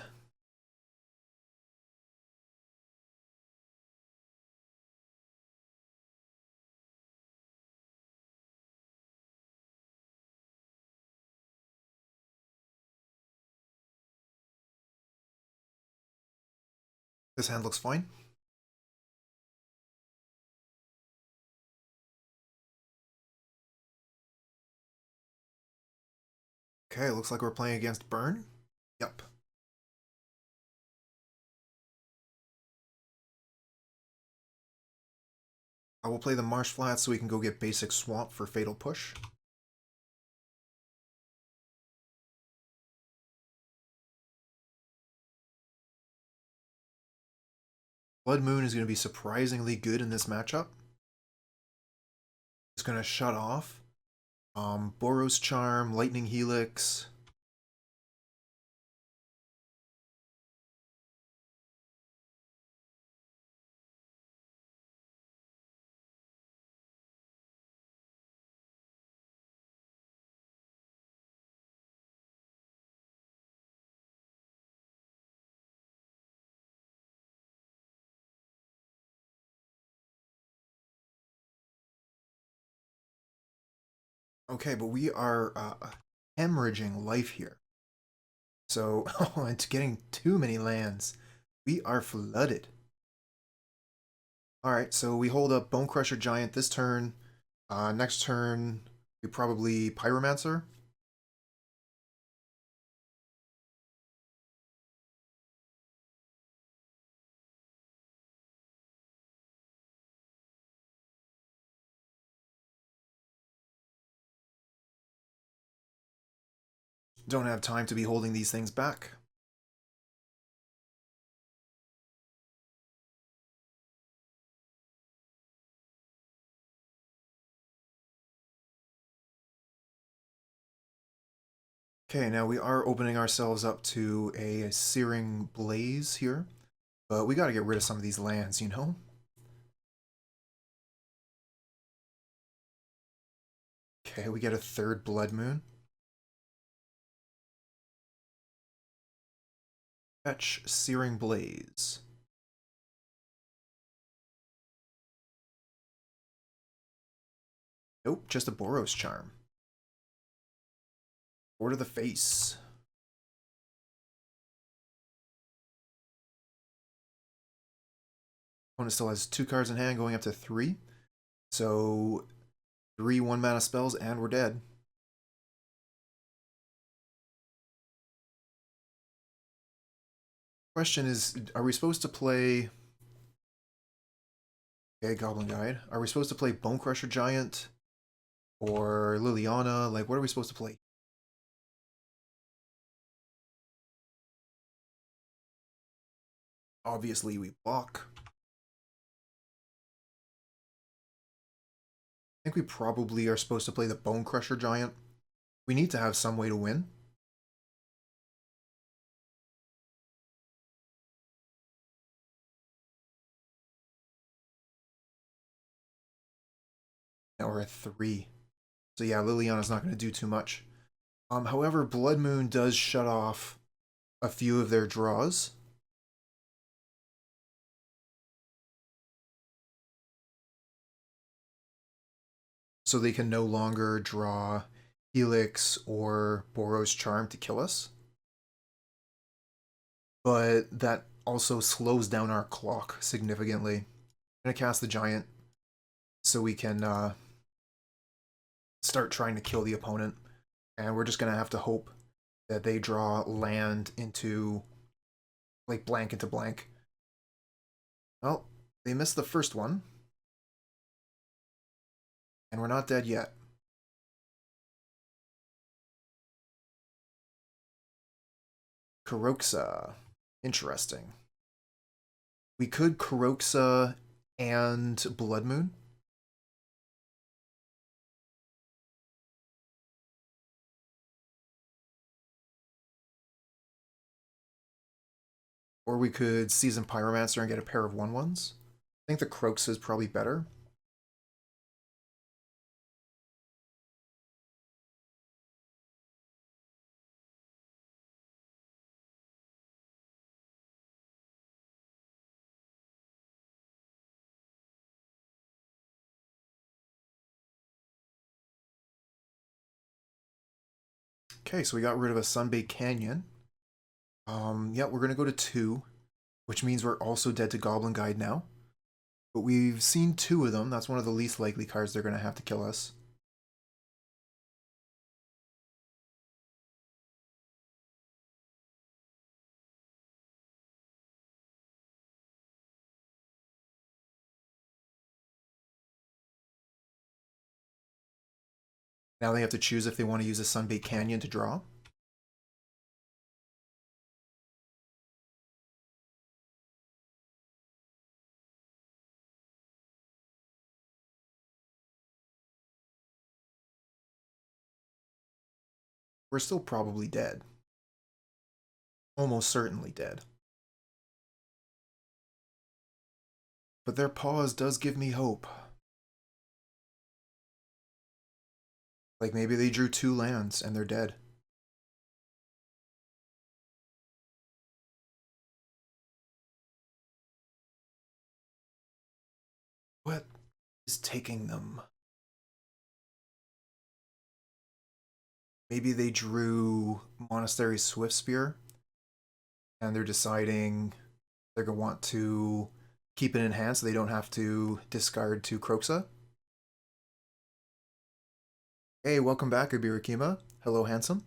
This hand looks fine. Okay, looks like we're playing against Burn. Yep. I will play the Marsh Flats so we can go get basic Swamp for Fatal Push. Blood Moon is going to be surprisingly good in this matchup. It's going to shut off Boros Charm, Lightning Helix. Okay, but we are hemorrhaging life here. So, oh, it's getting too many lands. We are flooded. Alright, so we hold up Bonecrusher Giant this turn. Next turn, we probably Pyromancer. Don't have time to be holding these things back. Okay, now we are opening ourselves up to a Searing Blaze here, but we gotta get rid of some of these lands, you know? Okay, we get a third Blood Moon. Fetch Searing Blaze. Nope, just a Boros Charm. Order the face. Opponent still has 2 cards in hand, going up to 3. So 3 1-mana spells, and we're dead. Question is, are we supposed to play... Okay, Goblin Guide. Are we supposed to play Bonecrusher Giant? Or Liliana? Like, what are we supposed to play? Obviously, we block. I think we probably are supposed to play the Bonecrusher Giant. We need to have some way to win. Now we're at 3. So yeah, Liliana's not going to do too much. However, Blood Moon does shut off a few of their draws. So they can no longer draw Helix or Boros Charm to kill us. But that also slows down our clock significantly. I'm going to cast the Giant so we can start trying to kill the opponent. And we're just going to have to hope that they draw land into, like, blank into blank. Well, they missed the first one. And we're not dead yet. Kroxa. Interesting. We could Kroxa and Blood Moon. Or we could Seasoned Pyromancer and get a pair of 1/1s. I think the Kroxa is probably better. Okay, so we got rid of a Sunbaked Canyon. Yeah, we're going to go to 2, which means we're also dead to Goblin Guide now. But we've seen 2 of them. That's one of the least likely cards they're going to have to kill us. Now they have to choose if they want to use a Sunbait Canyon to draw. We're still probably dead. Almost certainly dead. But their pause does give me hope. Like maybe they drew 2 lands and they're dead. What is taking them? Maybe they drew Monastery Swiftspear and they're deciding they're going to want to keep it in hand so they don't have to discard to Kroxa. Hey, welcome back, Abirakima. Hello, handsome.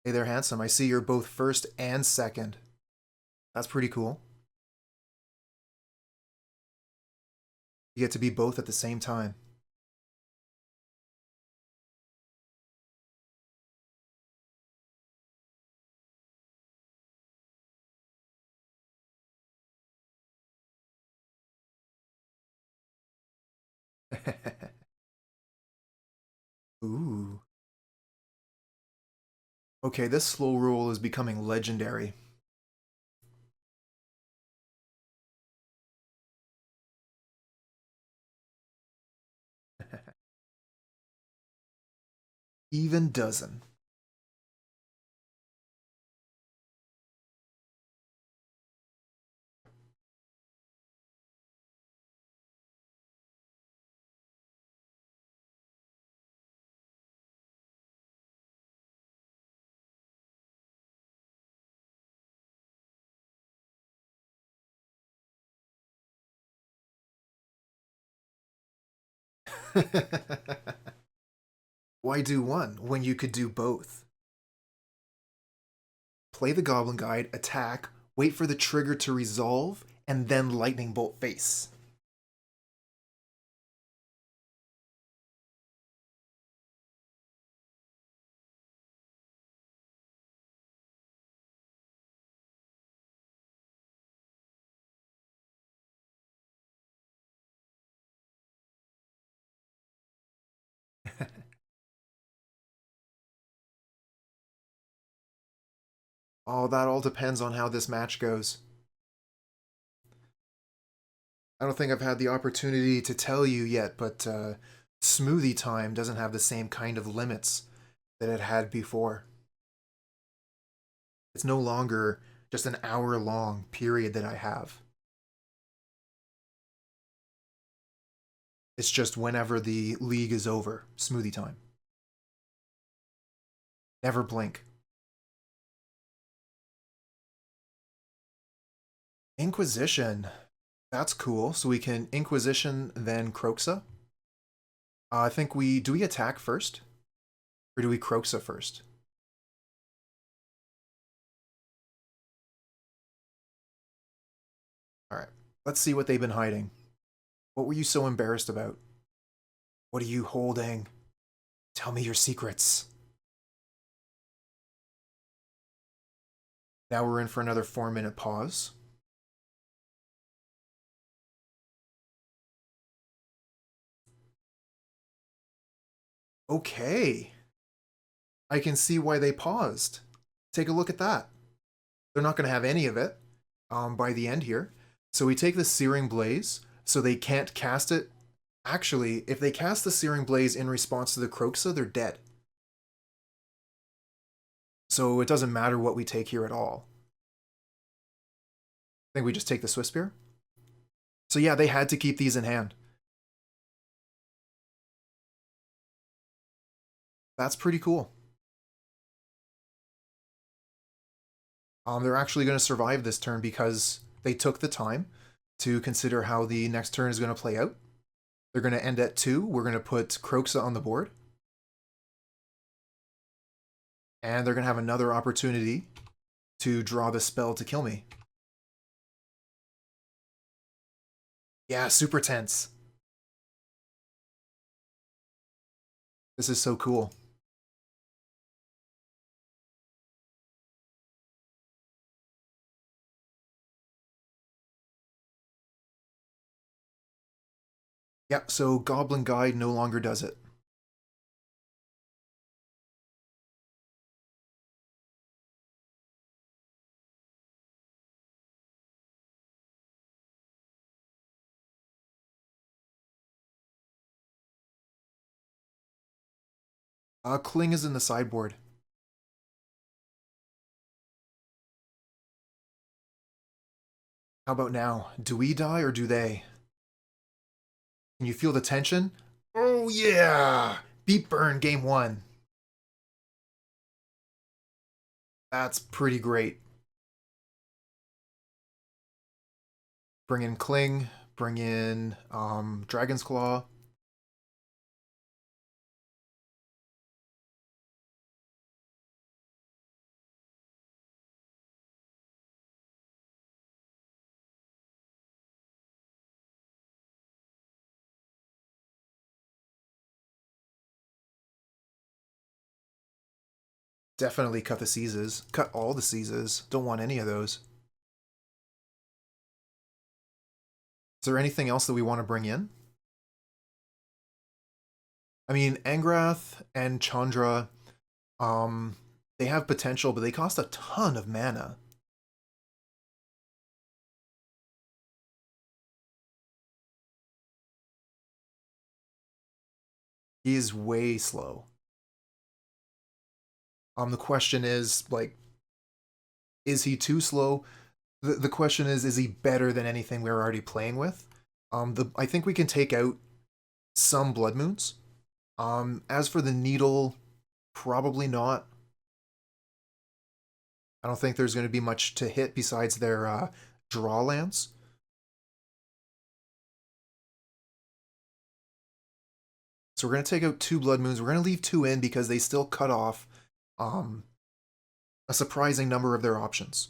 Hey there, handsome. I see you're both first and second. That's pretty cool. You get to be both at the same time. Ooh. Okay, this slow roll is becoming legendary. Even dozen. Why do one when you could do both? Play the Goblin Guide, attack, wait for the trigger to resolve, and then Lightning Bolt face. Oh, that all depends on how this match goes. I don't think I've had the opportunity to tell you yet, but Smoothie Time doesn't have the same kind of limits that it had before. It's no longer just an hour-long period that I have. It's just whenever the league is over, Smoothie Time. Never blink. Inquisition. That's cool. So we can Inquisition, then Kroxa. I think do we attack first? Or do we Kroxa first? Alright, let's see what they've been hiding. What were you so embarrassed about? What are you holding? Tell me your secrets. Now we're in for another 4-minute pause. Okay. I can see why they paused. Take a look at that. They're not going to have any of it by the end here. So we take the Searing Blaze, so they can't cast it. Actually, if they cast the Searing Blaze in response to the Kroxa, they're dead. So it doesn't matter what we take here at all. I think we just take the Swiftspear. So yeah, they had to keep these in hand. That's pretty cool. They're actually going to survive this turn because they took the time to consider how the next turn is going to play out. They're going to end at 2. We're going to put Kroxa on the board. And they're going to have another opportunity to draw the spell to kill me. Yeah, super tense. This is so cool. Yep, so Goblin Guide no longer does it. Kling is in the sideboard. How about now? Do we die or do they? Can you feel the tension? Oh yeah! Beat burn game 1. That's pretty great. Bring in Kling, bring in Dragon's Claw. Definitely cut the seizes. Cut all the seizes. Don't want any of those. Is there anything else that we want to bring in? I mean, Angrath and Chandra, they have potential, but they cost a ton of mana. He is way slow. The question is, like, is he too slow? The question is he better than anything we're already playing with? I think we can take out some Blood Moons. As for the Needle, probably not. I don't think there's going to be much to hit besides their draw lands. So we're going to take out 2 Blood Moons. We're going to leave 2 in because they still cut off a surprising number of their options.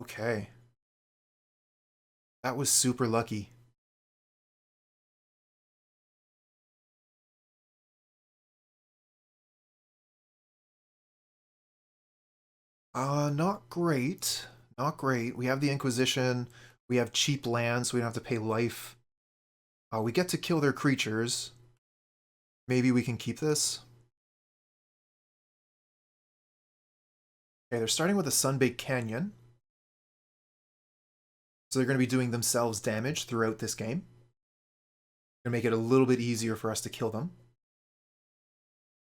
Okay. That was super lucky. Not great. Not great. We have the Inquisition. We have cheap lands, so we don't have to pay life. We get to kill their creatures. Maybe we can keep this. Okay, they're starting with a Sunbaked Canyon. So they're going to be doing themselves damage throughout this game. Going to make it a little bit easier for us to kill them.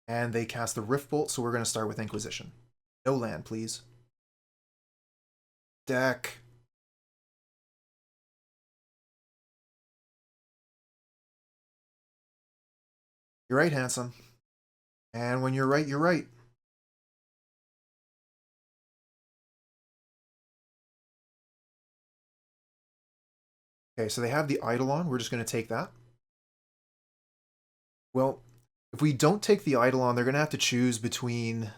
And they cast the Rift Bolt, so we're going to start with Inquisition. No land, please. Deck. You're right, handsome. And when you're right, you're right. Okay, so they have the Eidolon. We're just going to take that. Well, if we don't take the Eidolon, they're going to have to choose between...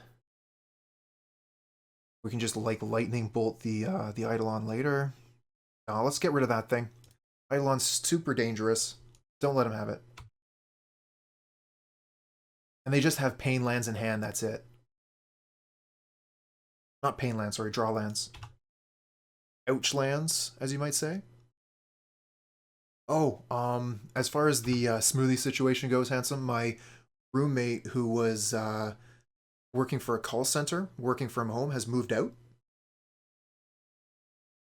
We can just, like, Lightning Bolt the Eidolon later. No, let's get rid of that thing. Eidolon's super dangerous. Don't let him have it. And they just have Pain lands in hand, that's it. Not Pain lands, sorry, draw lands. Ouch lands, as you might say. Oh, as far as the smoothie situation goes, handsome, my roommate who was working for a call center, working from home, has moved out.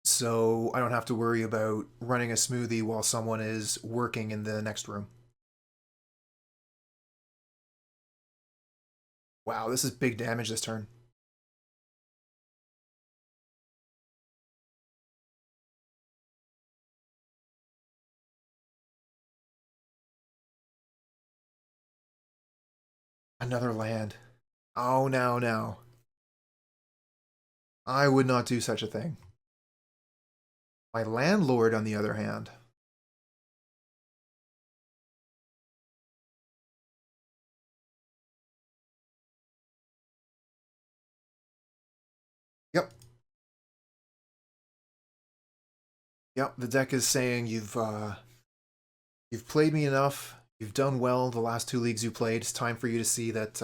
So I don't have to worry about running a smoothie while someone is working in the next room. Wow, this is big damage this turn. Another land. Oh, now. I would not do such a thing. My landlord, on the other hand. Yep, the deck is saying you've played me enough. You've done well the last 2 leagues you played. It's time for you to see that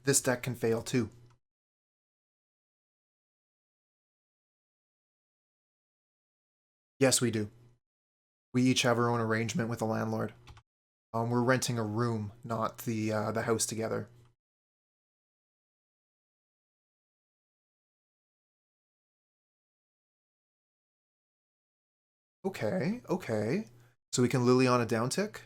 this deck can fail too. Yes, we do. We each have our own arrangement with the landlord. We're renting a room, not the house together. Okay, okay. So we can Liliana downtick?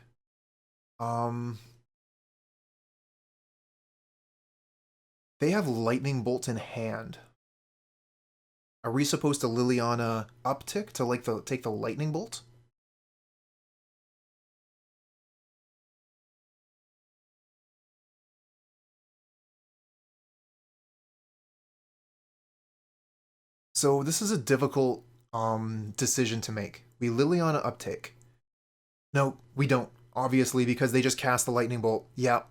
They have Lightning Bolt in hand. Are we supposed to Liliana uptick to like take the Lightning Bolt? So this is a difficult decision to make. We Liliana uptake. No, we don't. Obviously, because they just cast the Lightning Bolt. Yeah.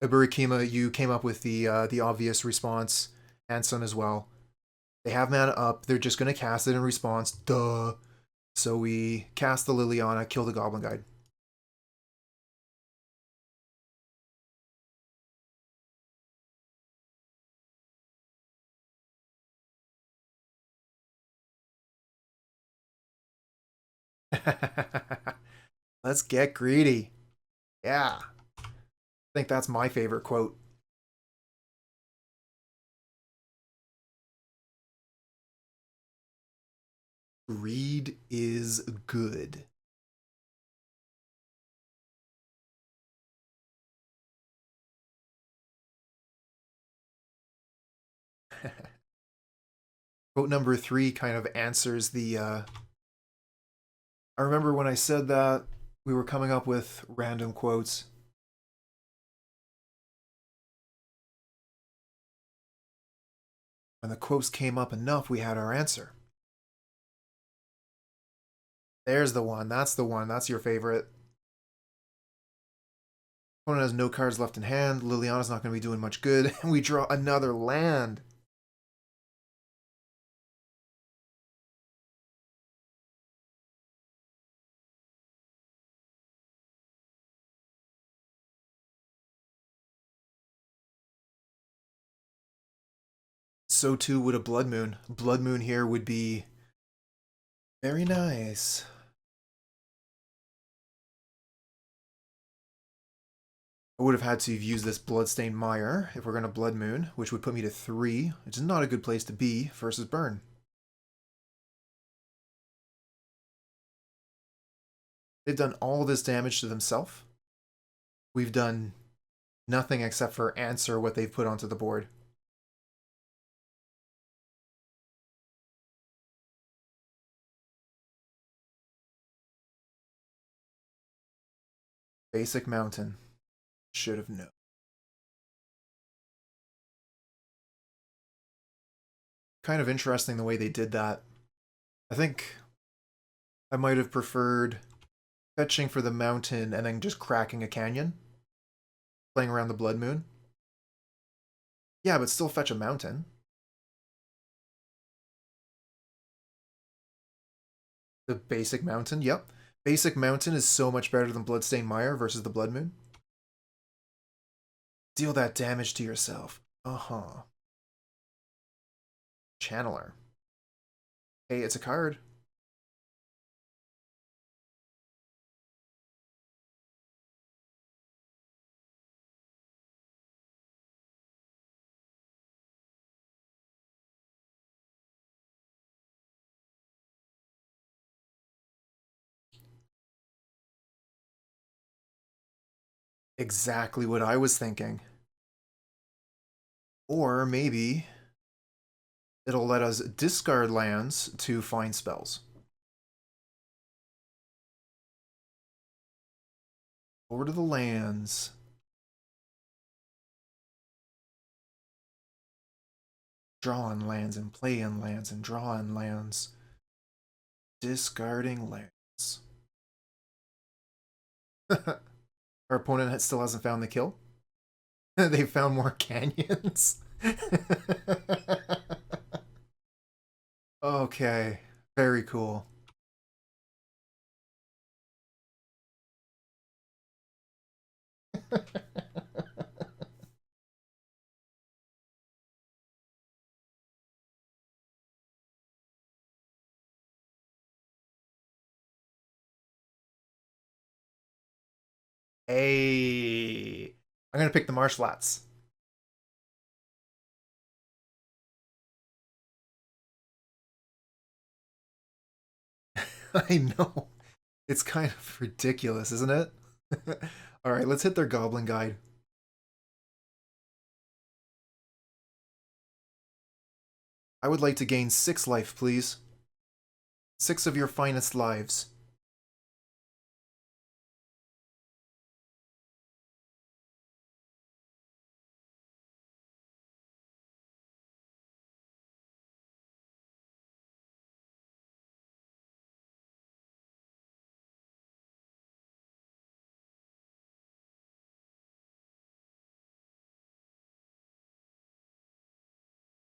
Iburikima, you came up with the obvious response. Anson as well. They have mana up. They're just going to cast it in response. Duh. So we cast the Liliana, kill the Goblin Guide. Let's get greedy. Yeah. I think that's my favorite quote. Greed is good. Quote number 3 kind of answers the I remember when I said that we were coming up with random quotes. When the quotes came up enough, we had our answer. There's the one. That's the one. That's your favorite. Opponent has no cards left in hand. Liliana's not going to be doing much good. And we draw another land. So too would a Blood Moon. Blood Moon here would be very nice. I would have had to have used this Bloodstained Mire if we're going to Blood Moon, which would put me to 3, which is not a good place to be versus Burn. They've done all this damage to themselves. We've done nothing except for answer what they've put onto the board. Basic Mountain. Should have known. Kind of interesting the way they did that. I think I might have preferred fetching for the mountain and then just cracking a canyon. Playing around the Blood Moon. Yeah, but still fetch a mountain. The basic mountain, yep. Basic mountain is so much better than Bloodstained Mire versus the Blood Moon. Deal that damage to yourself. Uh-huh. Channeler. Hey, it's a card. Exactly what I was thinking. Or maybe it'll let us discard lands to find spells. Over to the lands. Draw on lands and play on lands and draw on lands. Discarding lands. Our opponent still hasn't found the kill. They found more canyons. Okay, very cool. Hey, I'm gonna pick the Marsh Flats. I know. It's kind of ridiculous, isn't it? All right, let's hit their Goblin Guide. I would like to gain 6 life, please. 6 of your finest lives.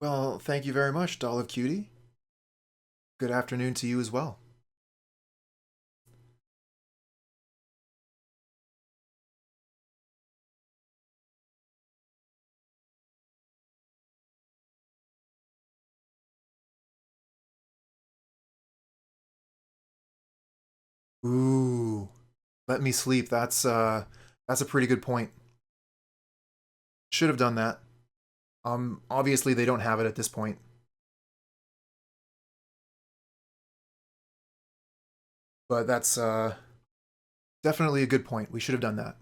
Well, thank you very much, Doll of Cutie. Good afternoon to you as well. Ooh, let me sleep. That's a pretty good point. Should have done that. Obviously they don't have it at this point. But that's definitely a good point. We should have done that.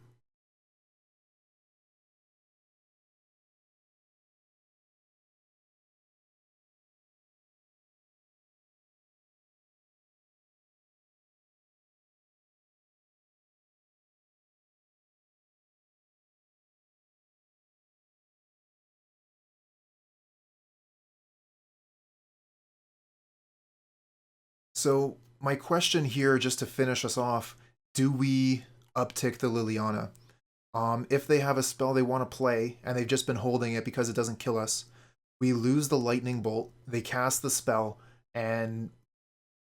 So my question here, just to finish us off, do we uptick the Liliana? If they have a spell they want to play and they've just been holding it because it doesn't kill us, we lose the lightning bolt, they cast the spell, and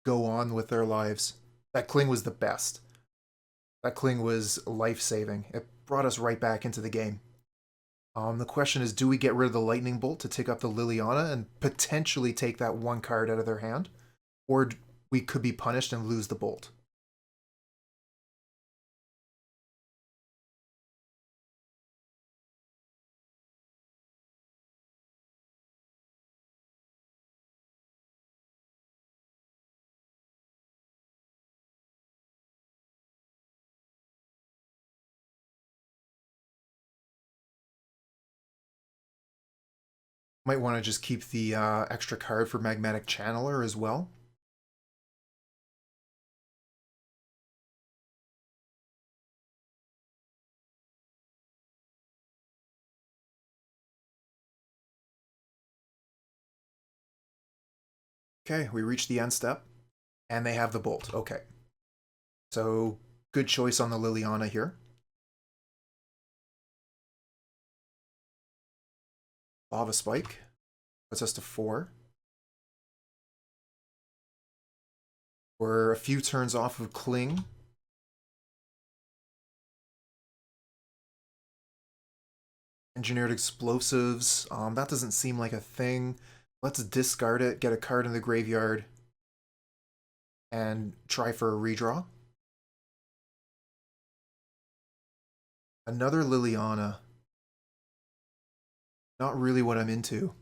go on with their lives. That cling was the best. That cling was life-saving. It brought us right back into the game. The question is, do we get rid of the lightning bolt to take up the Liliana and potentially take that one card out of their hand? Or we could be punished and lose the bolt. Might want to just keep the extra card for Magmatic Channeler as well. Okay, we reach the end step, and they have the bolt. Okay. So, good choice on the Liliana here. Lava Spike puts us to 4. We're a few turns off of Cling. Engineered Explosives, that doesn't seem like a thing. Let's discard it, get a card in the graveyard, and try for a redraw. Another Liliana. Not really what I'm into.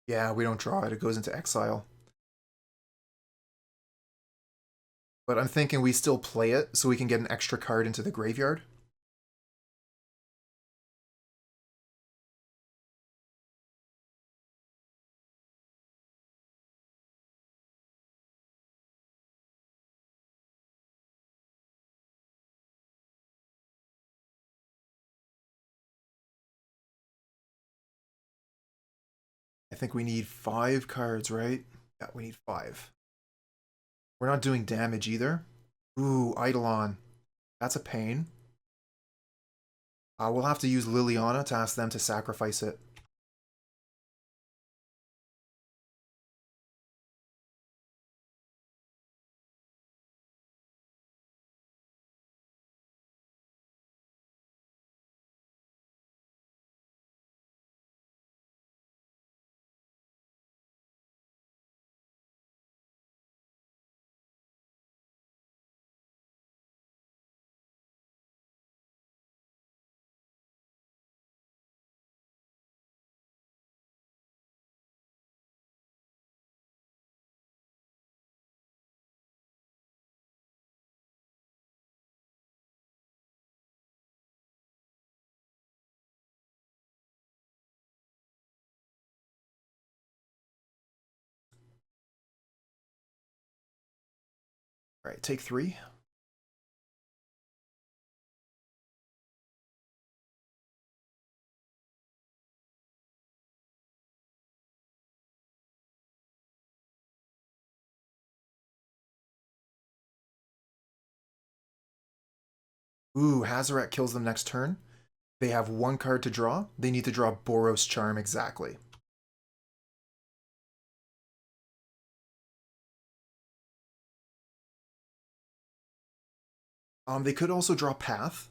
Yeah, we don't draw it. It goes into exile. But I'm thinking we still play it so we can get an extra card into the graveyard. I I think we need 5 cards, right? Yeah, we need 5. We're not doing damage either. Ooh, Eidolon. That's a pain. We'll have to use Liliana to ask them to sacrifice it. All right, take 3. Ooh, Hazoret kills them next turn. They have 1 card to draw. They need to draw Boros Charm exactly. They could also draw Path,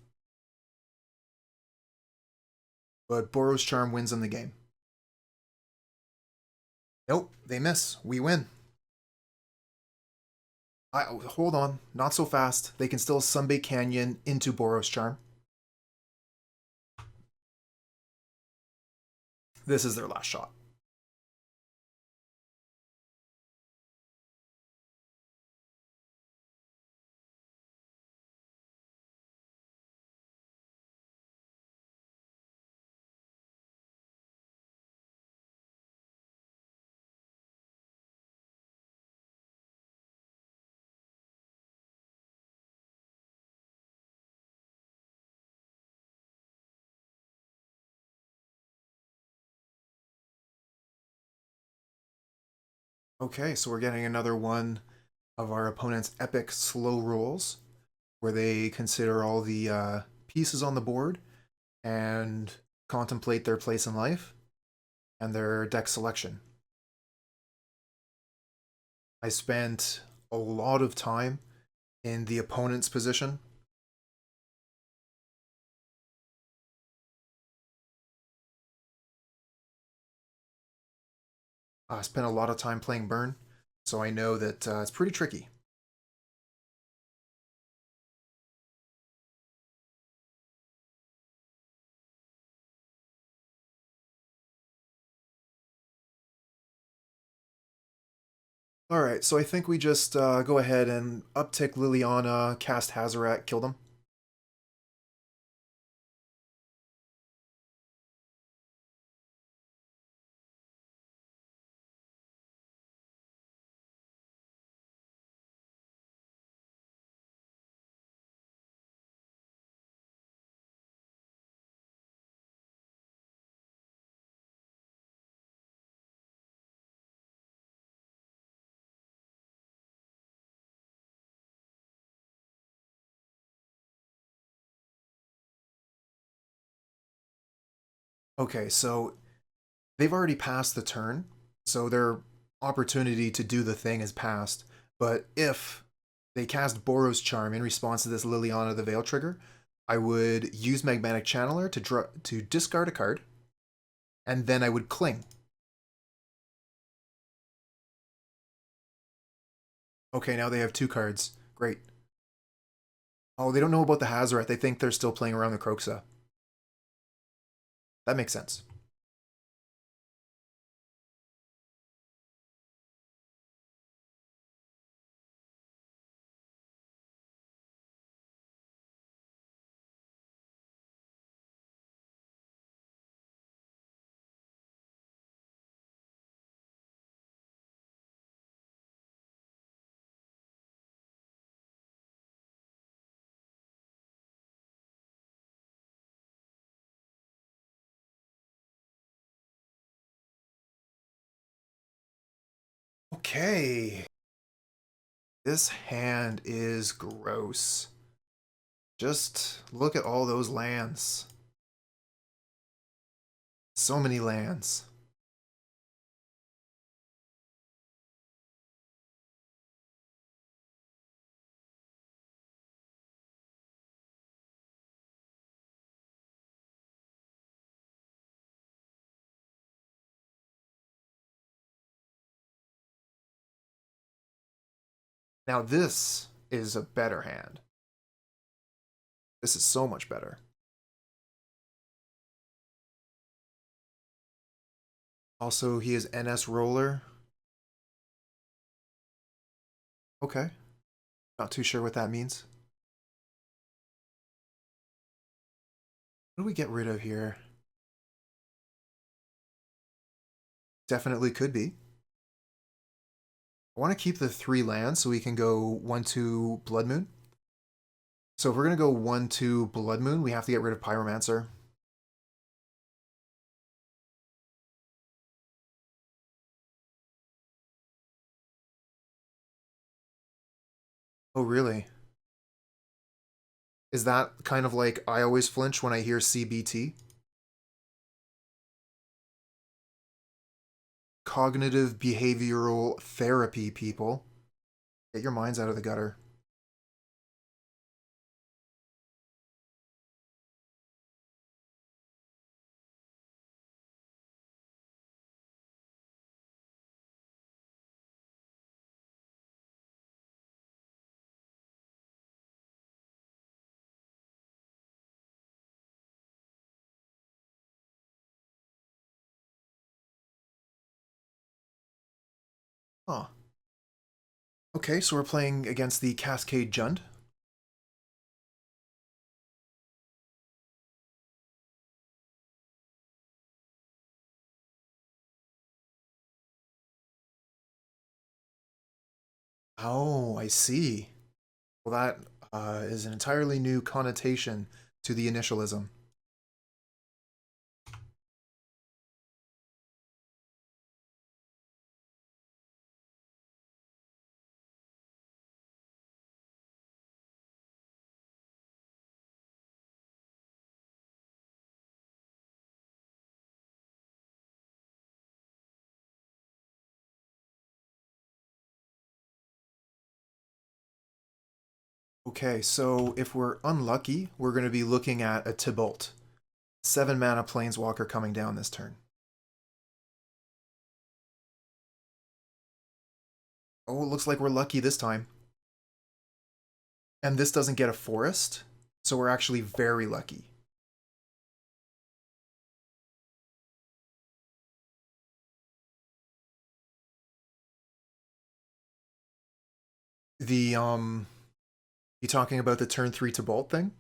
but Boros Charm wins them the game. Nope, they miss. We win. Hold on, not so fast. They can still Sunbait Canyon into Boros Charm. This is their last shot. Okay, so we're getting another one of our opponent's epic slow rolls, where they consider all the pieces on the board and contemplate their place in life and their deck selection. I spent a lot of time in the opponent's position. I spent a lot of time playing Burn, so I know that it's pretty tricky. Alright, so I think we just go ahead and uptick Liliana, cast Hazoret, kill them. Okay, so they've already passed the turn, so their opportunity to do the thing is passed. But if they cast Boros Charm in response to this Liliana the Veil trigger, I would use Magmatic Channeler to discard a card, and then I would cling. Okay, now they have 2 cards. Great. Oh, they don't know about the Hazoret. They think they're still playing around the Kroxa. That makes sense. Okay. This hand is gross. Just look at all those lands. So many lands. Now this is a better hand. This is so much better. Also, he is NS Roller. Okay. Not too sure what that means. What do we get rid of here? Definitely could be. I want to keep the 3 lands so we can go 1-2 Blood Moon. So if we're going to go 1-2 Blood Moon, we have to get rid of Pyromancer. Oh, really? Is that kind of like I always flinch when I hear CBT? Cognitive behavioral therapy, people. Get your minds out of the gutter. Huh. Okay, so we're playing against the Cascade Jund. Oh, I see. Well, that is an entirely new connotation to the initialism. Okay, so if we're unlucky, we're going to be looking at a Tibalt. 7 mana Planeswalker coming down this turn. Oh, it looks like we're lucky this time. And this doesn't get a forest, so we're actually very lucky. You talking about the turn 3 Tibalt thing?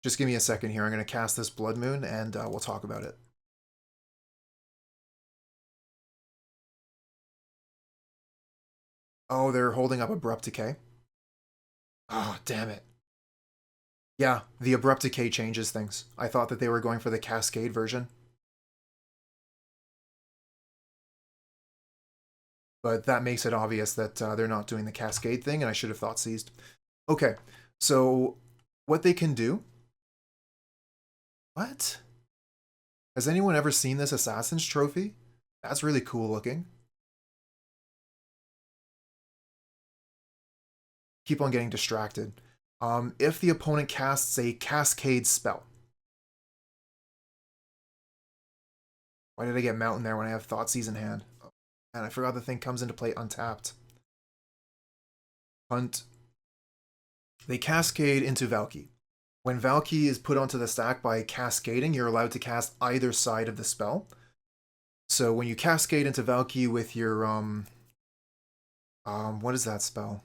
Just give me a second here. I'm going to cast this Blood Moon, and we'll talk about it. Oh, they're holding up Abrupt Decay. Oh, damn it. Yeah, the Abrupt Decay changes things. I thought that they were going for the Cascade version. But that makes it obvious that they're not doing the Cascade thing, and I should have Thoughtseized. Okay, so what they can do... What? Has anyone ever seen this Assassin's Trophy? That's really cool looking. Keep on getting distracted. If the opponent casts a Cascade spell. Why did I get Mountain there when I have Thoughtseize in hand? Oh, and I forgot the thing comes into play untapped. Hunt. They cascade into Valki. When Valki is put onto the stack by cascading, you're allowed to cast either side of the spell. So when you cascade into Valki with your what is that spell?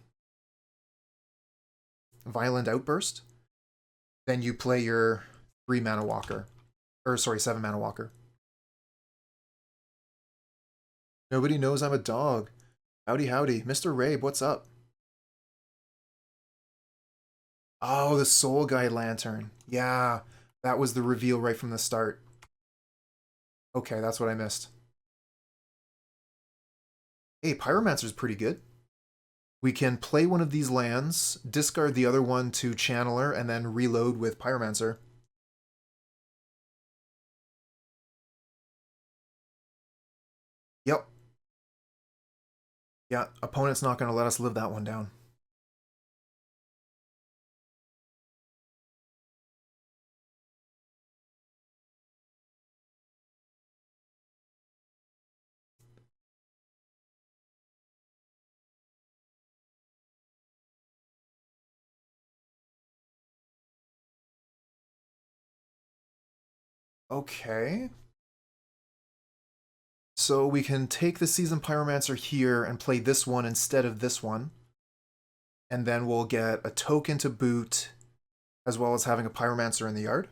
Violent Outburst, then you play your 3 mana walker. Or sorry, 7 mana walker. Nobody knows I'm a dog. Howdy, howdy. Mr. Rabe, what's up? Oh, the Soul Guide Lantern. Yeah, that was the reveal right from the start. Okay, that's what I missed. Hey, Pyromancer's pretty good. We can play one of these lands, discard the other one to Channeler, and then reload with Pyromancer. Yep. Yeah, opponent's not going to let us live that one down. Okay. So we can take the Seasoned Pyromancer here and play this one instead of this one. And then we'll get a token to boot, as well as having a Pyromancer in the yard.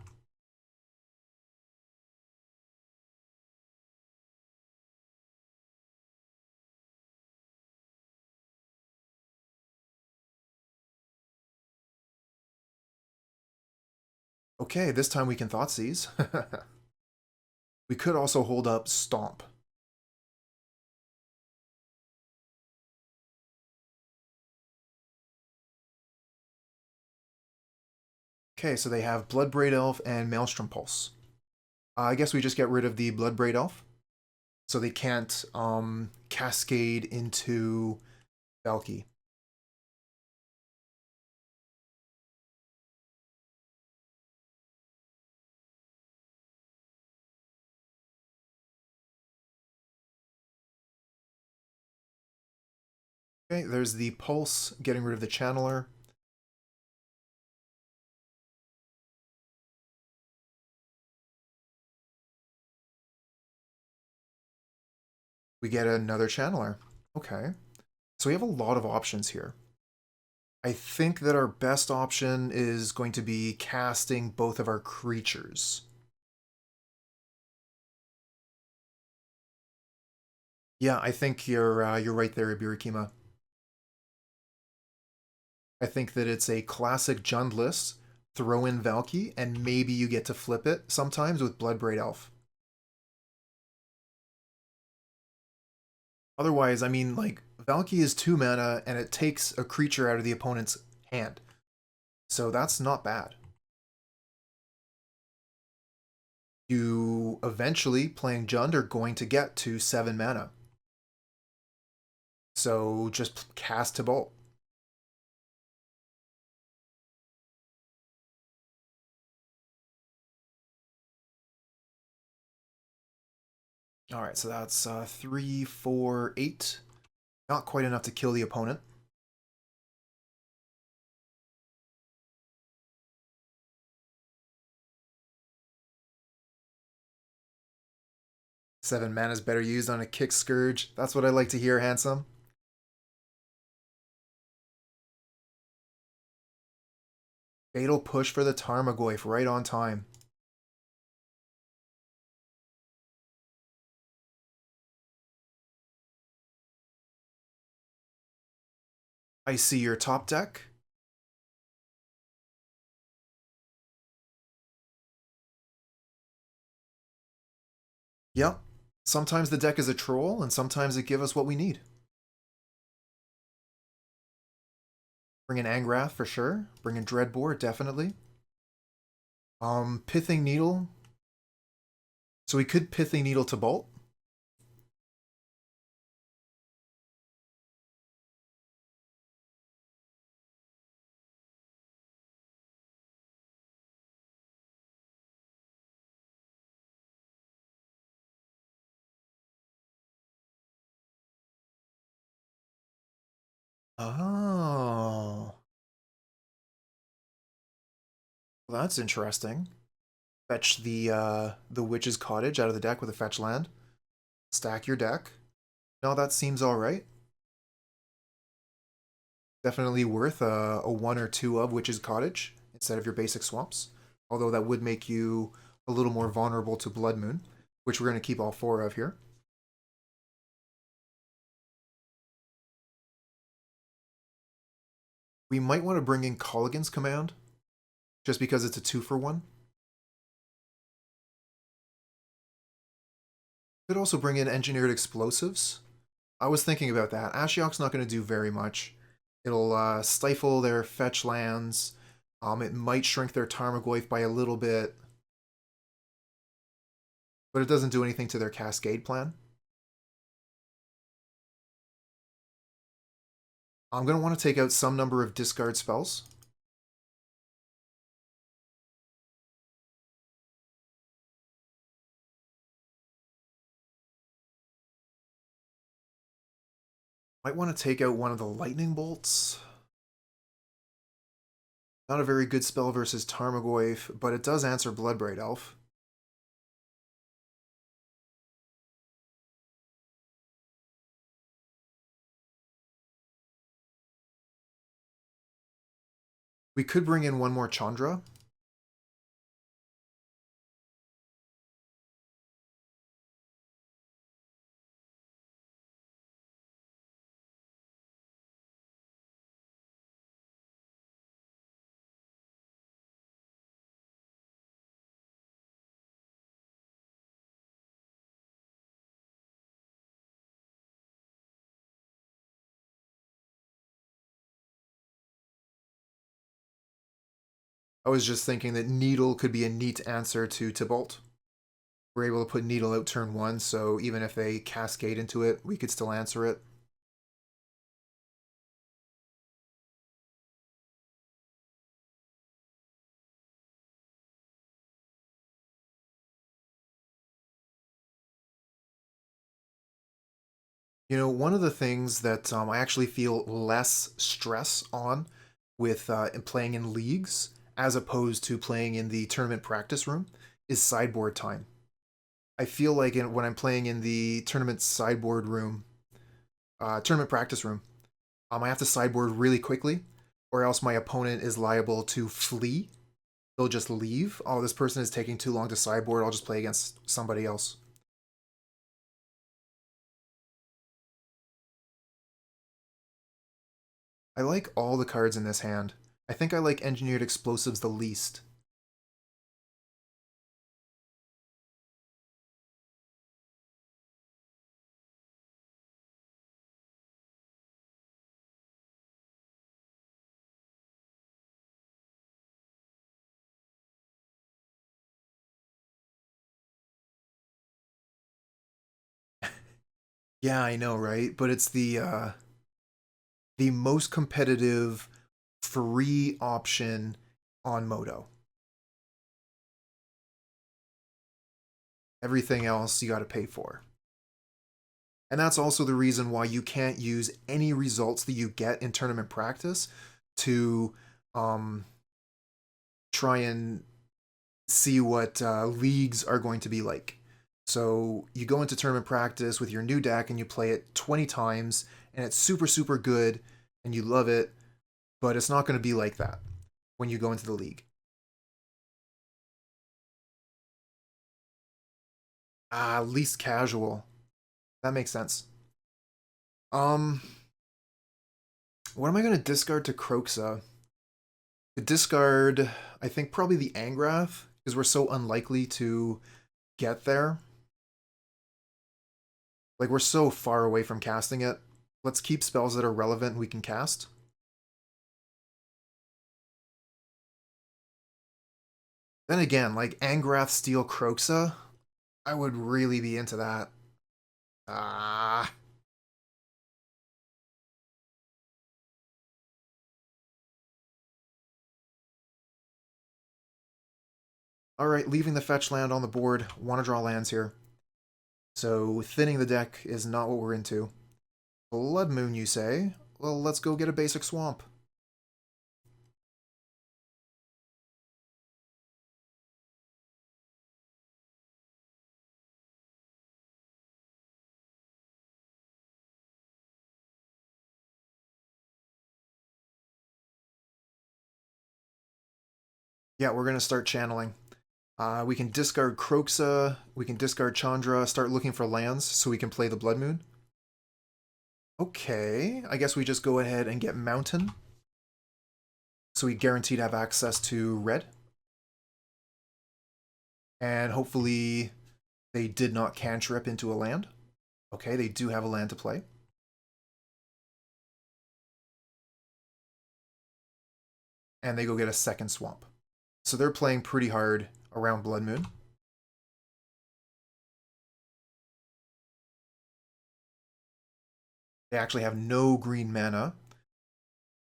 Okay, this time we can Thoughtseize. We could also hold up Stomp. Okay, so they have Bloodbraid Elf and Maelstrom Pulse. I guess we just get rid of the Bloodbraid Elf, so they can't cascade into Valky. Okay, there's the Pulse, getting rid of the Channeler. We get another Channeler. Okay. So we have a lot of options here. I think that our best option is going to be casting both of our creatures. Yeah, I think you're right there, Ibirikima. I think that it's a classic Jund list. Throw in Valky, and maybe you get to flip it sometimes with Bloodbraid Elf. Otherwise, I mean, like, Valky is 2 mana, and it takes a creature out of the opponent's hand. So that's not bad. You eventually, playing Jund, are going to get to 7 mana. So just cast to bolt. Alright, so that's 3, 4, 8. Not quite enough to kill the opponent. Seven mana is better used on a Kick Scourge. That's what I like to hear, Handsome. Fatal Push for the Tarmogoyf right on time. I see your top deck. Yep. Sometimes the deck is a troll, and sometimes it gives us what we need. Bring in Angrath for sure. Bring in Dreadbore, definitely. Pithing Needle. So we could Pithing Needle to bolt. Oh. Well, that's interesting. Fetch the Witch's Cottage out of the deck with a fetch land. Stack your deck. No, that seems alright. Definitely worth a 1 or 2 of Witch's Cottage instead of your basic swamps. Although that would make you a little more vulnerable to Blood Moon, which we're going to keep all 4 of here. We might want to bring in Kolaghan's Command, just because it's a 2-for-1. Could also bring in Engineered Explosives. I was thinking about that. Ashiok's not going to do very much. It'll stifle their fetch lands. It might shrink their Tarmogoyf by a little bit. But it doesn't do anything to their Cascade plan. I'm going to want to take out some number of discard spells. Might want to take out one of the lightning bolts. Not a very good spell versus Tarmogoyf, but it does answer Bloodbraid Elf. We could bring in one more Chandra. I was just thinking that Needle could be a neat answer to Tibalt. We're able to put Needle out turn 1, so even if they cascade into it, we could still answer it. You know, one of the things that I actually feel less stress on with playing in leagues as opposed to playing in the tournament practice room is sideboard time. I feel like when I'm playing in the tournament sideboard room, tournament practice room, I have to sideboard really quickly, or else my opponent is liable to flee. They'll just leave. Oh, this person is taking too long to sideboard. I'll just play against somebody else. I like all the cards in this hand. I think I like Engineered Explosives the least. Yeah, I know, right? But it's the most competitive free option on Moto. Everything else you got to pay for. And that's also the reason why you can't use any results that you get in tournament practice to try and see what leagues are going to be like. So you go into tournament practice with your new deck and you play it 20 times and it's super, super good and you love it, but it's not going to be like that when you go into the league. Least casual. That makes sense. Um, what am I going to discard to Kroxa? To discard, I think probably the Angrath, because we're so unlikely to get there. Like, we're so far away from casting it. Let's keep spells that are relevant we can cast. Then again, like Angrath Steel Kroxa, I would really be into that. Ah. Alright, leaving the fetch land on the board. Want to draw lands here. So thinning the deck is not what we're into. Blood Moon, you say? Well, let's go get a basic swamp. Yeah, we're going to start channeling. We can discard Kroxa, we can discard Chandra, start looking for lands so we can play the Blood Moon. Okay, I guess we just go ahead and get Mountain. So we guaranteed have access to red. And hopefully they did not cantrip into a land. Okay, they do have a land to play. and they go get a second swamp. So they're playing pretty hard around Blood Moon. They actually have no green mana,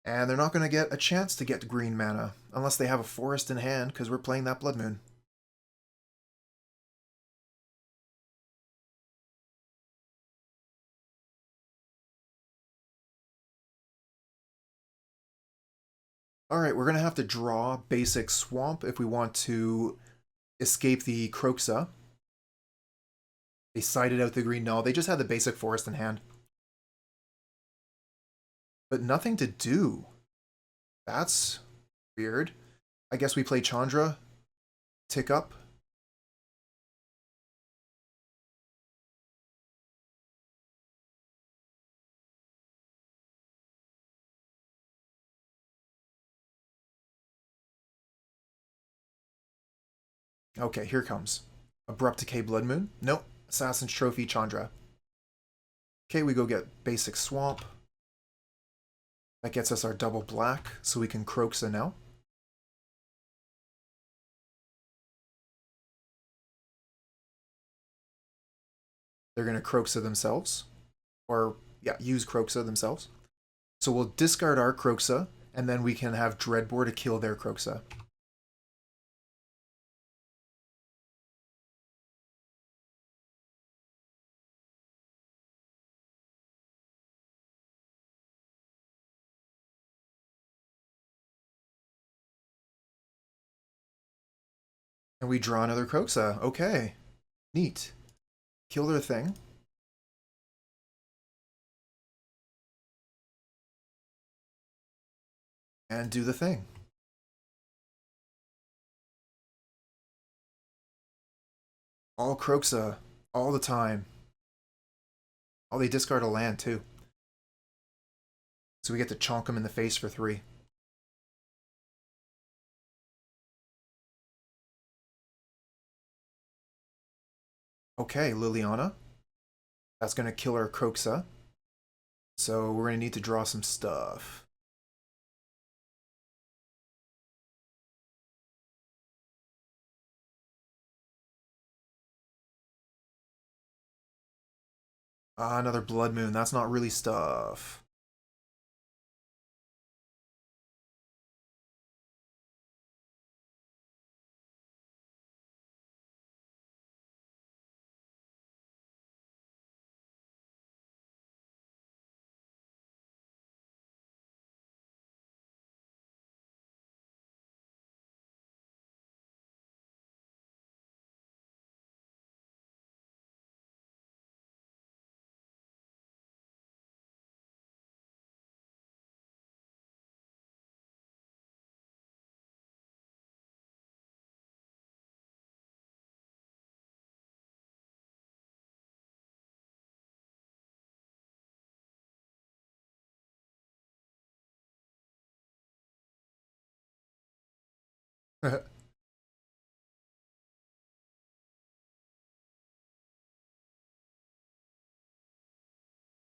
and they're not going to get a chance to get green mana unless they have a forest in hand, because we're playing that Blood Moon. Alright, we're going to have to draw basic swamp if we want to escape the Kroxa. They sided out the green. No, they just had the basic forest in hand. But nothing to do. That's weird. I guess we play Chandra. Tick up. Okay, here comes. Abrupt Decay Blood Moon. Nope. Assassin's Trophy Chandra. Okay, we go get basic swamp. That gets us our double black, so we can Kroxa now. They're going to Kroxa themselves. Or, yeah, use Kroxa themselves. So we'll discard our Kroxa, and then we can have Dreadbore to kill their Kroxa. And we draw another Kroxa. Okay. Neat. Kill their thing. And do the thing. All Kroxa. All the time. Oh, they discard a land too. So we get to chonk them in the face for 3. Okay, Liliana. That's going to kill our Kroxa. So we're going to need to draw some stuff. Another Blood Moon. That's not really stuff.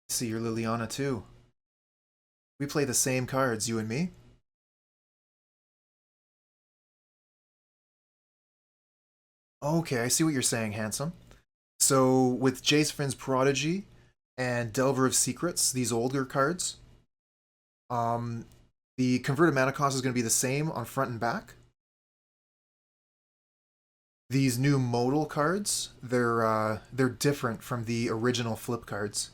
See your Liliana too. We play the same cards, you and me. Okay, I see what you're saying, handsome. So with Jacefin's Prodigy and Delver of Secrets, these older cards, the converted mana cost is going to be the same on front and back. These new modal cards, they're different from the original flip cards.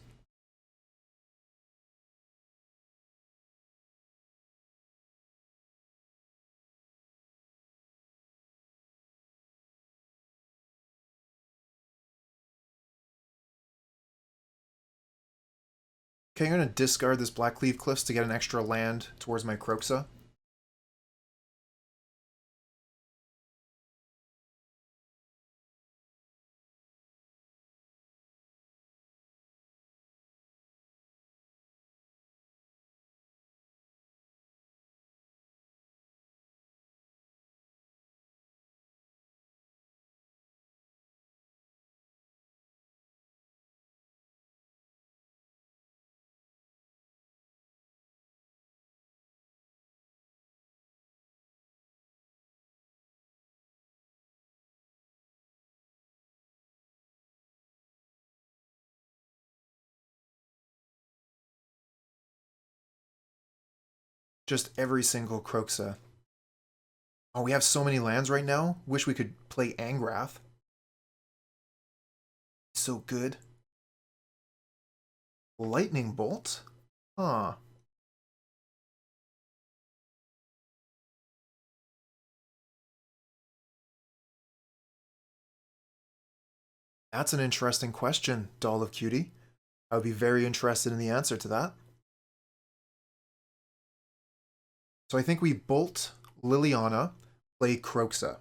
Okay, I'm going to discard this Blackcleave Cliffs to get an extra land towards my Kroxa. just every single Kroxa. Oh, we have so many lands right now. Wish we could play Angrath. So good. Lightning Bolt? Huh. That's an interesting question, Doll of Cutie. I would be very interested in the answer to that. So I think we bolt Liliana, play Kroxa.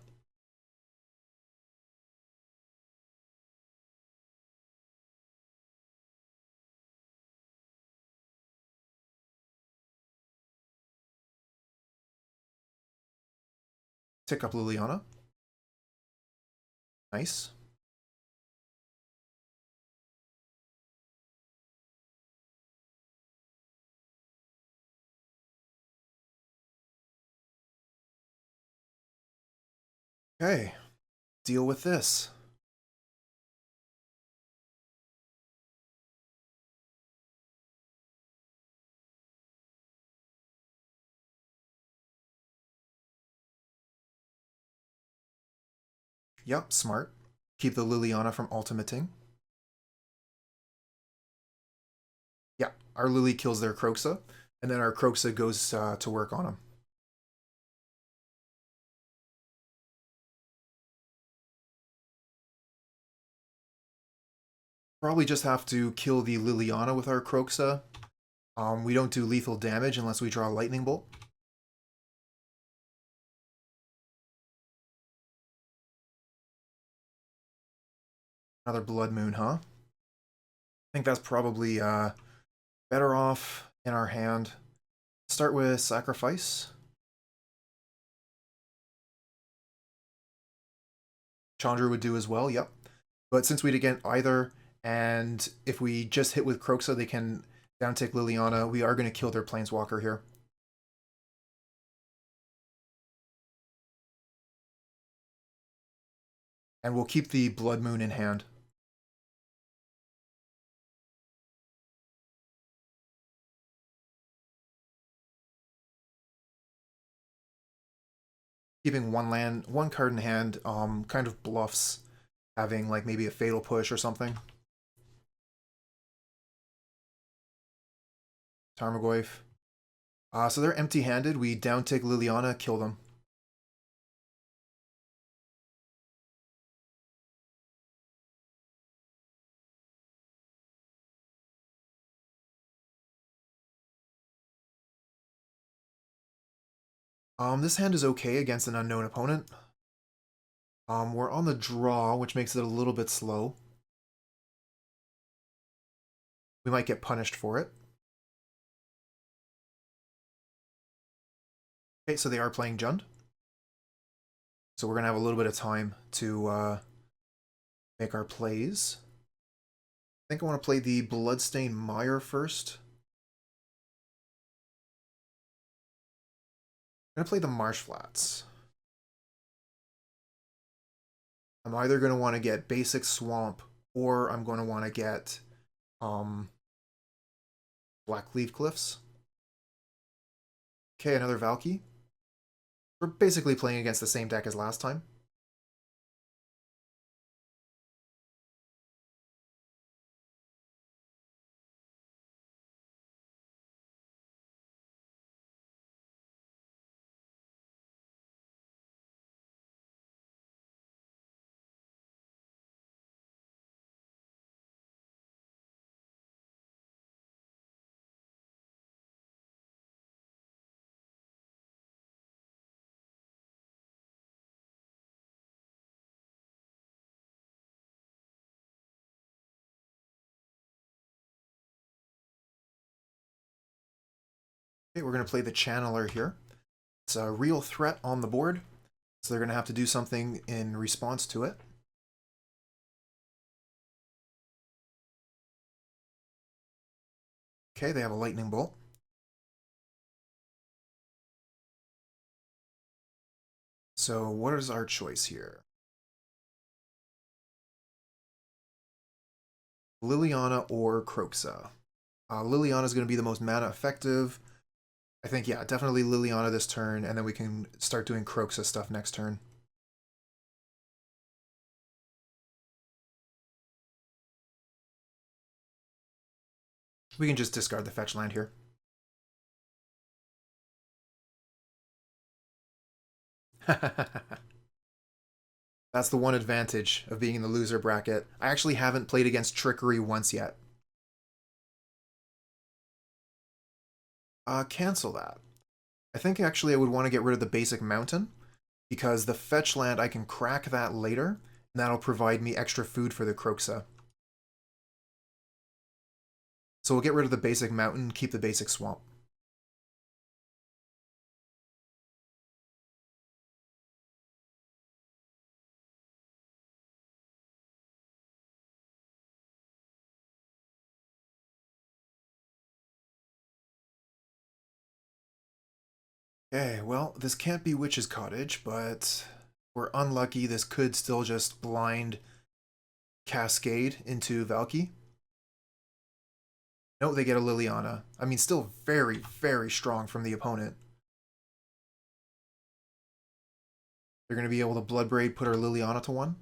Tick up Liliana. Nice. Okay, deal with this. Yup, smart. Keep the Liliana from ultimating. Yeah, our Lily kills their Kroxa, and then our Kroxa goes to work on them. Probably just have to kill the Liliana with our Kroxa. We don't do lethal damage unless we draw a Lightning Bolt. Another Blood Moon, huh? I think that's probably better off in our hand. Start with Sacrifice. Chandra would do as well, yep. But since we'd get either, and if we just hit with Kroxa, they can downtick Liliana, we are going to kill their Planeswalker here. And we'll keep the Blood Moon in hand. Keeping one card in hand, kind of bluffs having like maybe a Fatal Push or something. Tarmogoyf. So they're empty-handed. We downtick Liliana, kill them. This hand is okay against an unknown opponent. We're on the draw, which makes it a little bit slow. We might get punished for it. Okay, so they are playing Jund. So we're going to have a little bit of time to make our plays. I think I want to play the Bloodstained Mire first. I'm going to play the Marsh Flats. I'm either going to want to get basic Swamp, or I'm going to want to get Blackcleave Cliffs. Okay, another Valky. We're basically playing against the same deck as last time. Okay, we're going to play the Channeler here. It's a real threat on the board, so they're going to have to do something in response to it. Okay, they have a Lightning Bolt. So what is our choice here? Liliana or Kroxa. Liliana is going to be the most mana effective. I think, yeah, definitely Liliana this turn, and then we can start doing Kroxa stuff next turn. We can just discard the fetch land here. That's the one advantage of being in the loser bracket. I actually haven't played against Trickery once yet. Cancel that. I think actually I would want to get rid of the basic mountain, because the fetch land, I can crack that later, and that'll provide me extra food for the Kroxa. So we'll get rid of the basic mountain, keep the basic swamp. Okay, well, this can't be Witch's Cottage, but we're unlucky. This could still just blind Cascade into Valky. No, they get a Liliana. I mean, still very, very strong from the opponent. They're going to be able to Bloodbraid, put our Liliana to 1.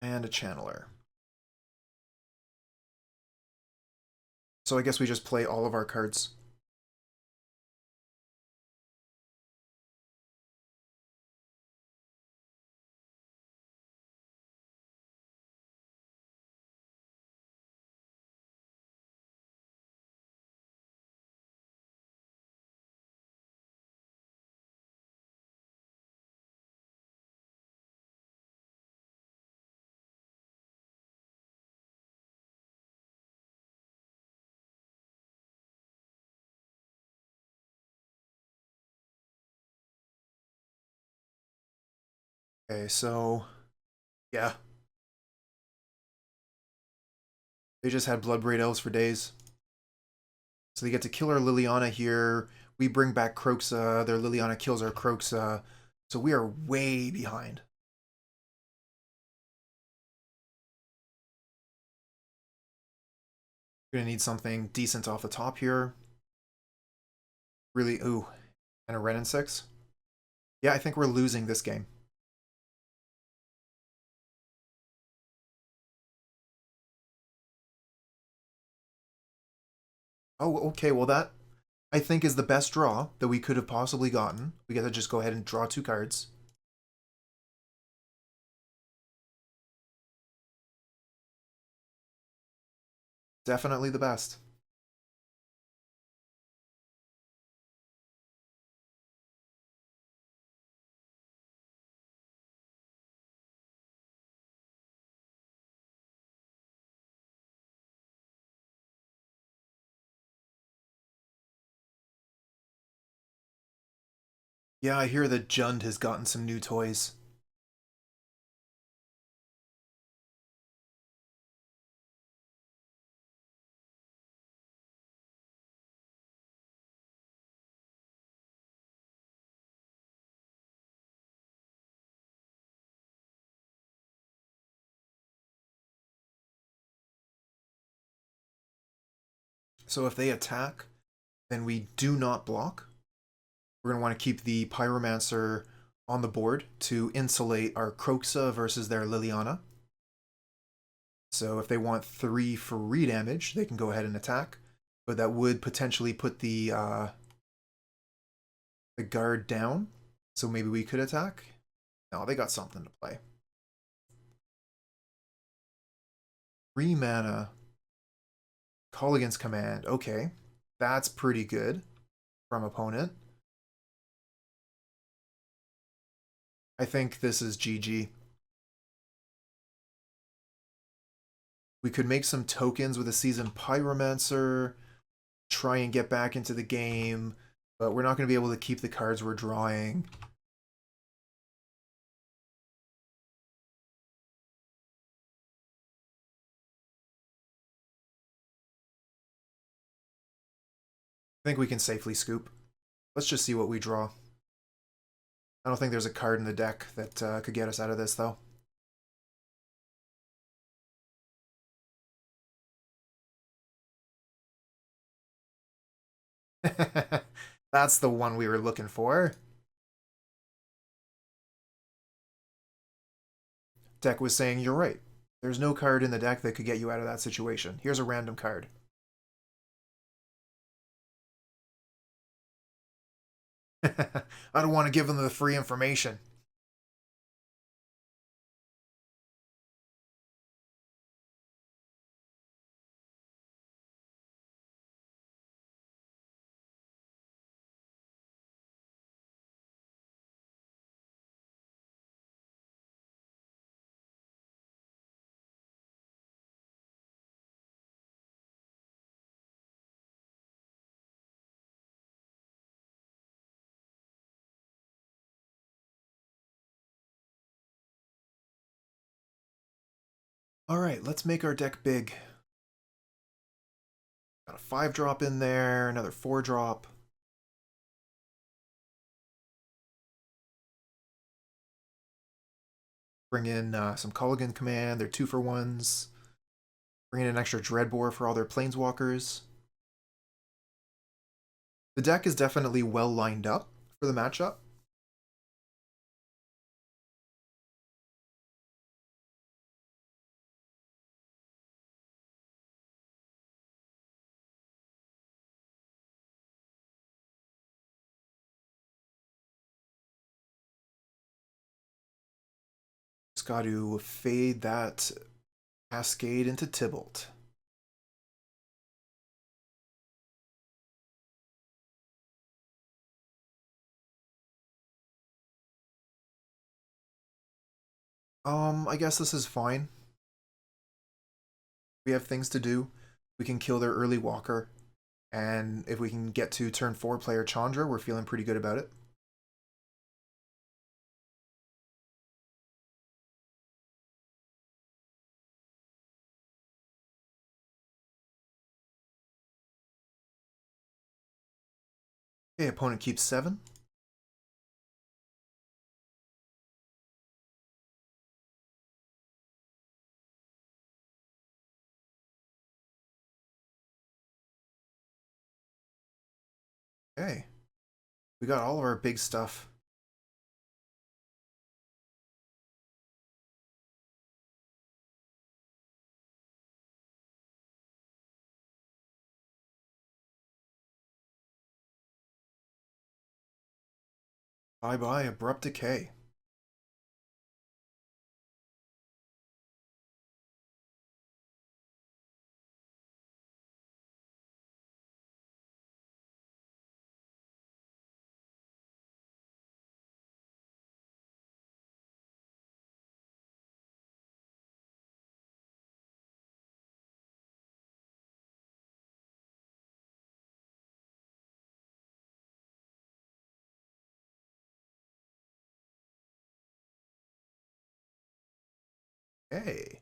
And a Channeler. So I guess we just play all of our cards. Okay, so yeah. They just had Bloodbraid Elves for days. So they get to kill our Liliana here. We bring back Kroxa. Their Liliana kills our Kroxa. So we are way behind. We're going to need something decent off the top here. Really, ooh. And a Renin 6. Yeah, I think we're losing this game. Oh, okay, well that, I think, is the best draw that we could have possibly gotten. We get to just go ahead and draw 2 cards. Definitely the best. Yeah, I hear that Jund has gotten some new toys. So if they attack, then we do not block. We're going to want to keep the Pyromancer on the board to insulate our Kroxa versus their Liliana. So if they want 3 free damage, they can go ahead and attack. But that would potentially put the guard down. So maybe we could attack. No, they got something to play. 3 mana. Kolaghan's Command. Okay. That's pretty good from opponent. I think this is GG. We could make some tokens with a Seasoned Pyromancer, try and get back into the game, but we're not going to be able to keep the cards we're drawing. I think we can safely scoop. Let's just see what we draw. I don't think there's a card in the deck that could get us out of this, though. That's the one we were looking for. Deck was saying, you're right. There's no card in the deck that could get you out of that situation. Here's a random card. I don't want to give them the free information. Alright, let's make our deck big. Got a 5-drop in there, another 4-drop. Bring in some Kolaghan command, they're 2-for-1s. Bring in an extra Dreadbore for all their planeswalkers. The deck is definitely well lined up for the matchup. Just got to fade that Cascade into Tibalt. I guess this is fine. We have things to do. We can kill their early walker. And if we can get to turn 4 player Chandra, we're feeling pretty good about it. Okay, opponent keeps 7. Okay. We got all of our big stuff. Bye-bye, Abrupt Decay. Okay.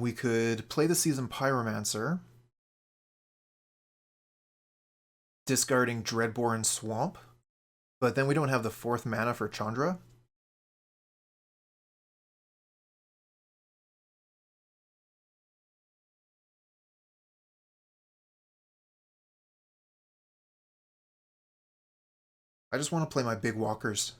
We could play the Seasoned Pyromancer, discarding Dreadbore and Swamp, but then we don't have the 4th mana for Chandra. I just want to play my big walkers.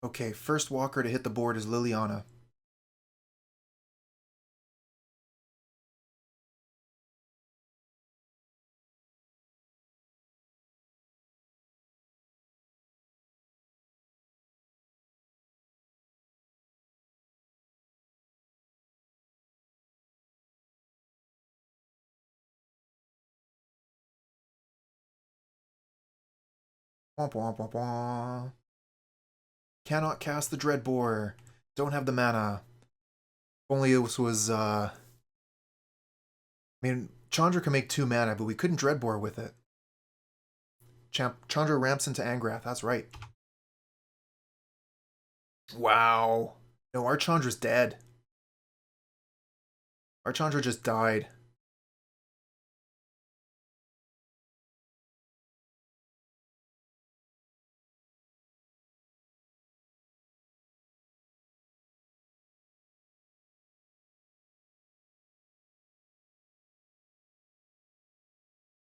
Okay, first walker to hit the board is Liliana. Womp womp womp womp. Cannot cast the Dreadbore. Don't have the mana. If only this was I mean, Chandra can make 2 mana, but we couldn't Dreadbore with it. Chandra ramps into Angrath, that's right. Wow. No, our Chandra's dead. Our Chandra just died.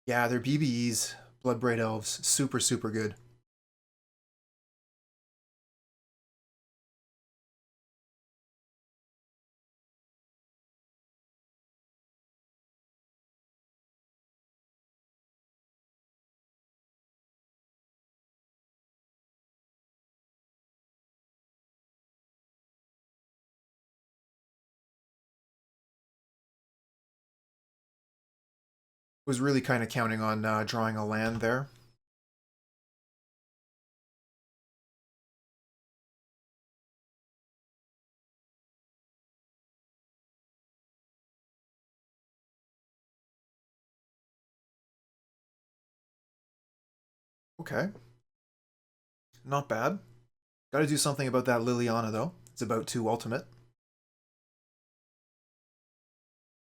Yeah, they're BBEs, Bloodbraid Elves. Super, super good. Was really kind of counting on drawing a land there. Okay. Not bad. Gotta do something about that Liliana, though. It's about to ultimate.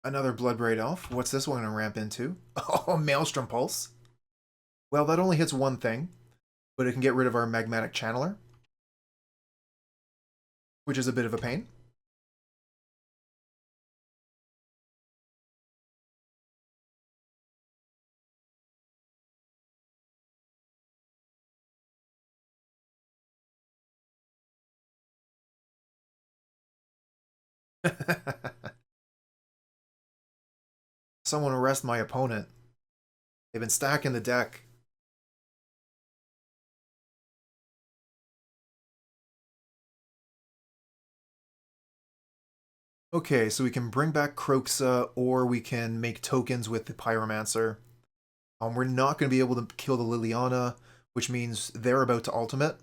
Another Bloodbraid Elf. What's this one gonna ramp into? Oh, Maelstrom Pulse. Well, that only hits one thing, but it can get rid of our Magmatic Channeler, which is a bit of a pain. Someone arrest my opponent. They've been stacking the deck. Okay, so we can bring back Kroxa, or we can make tokens with the Pyromancer. We're not going to be able to kill the Liliana, which means they're about to ultimate.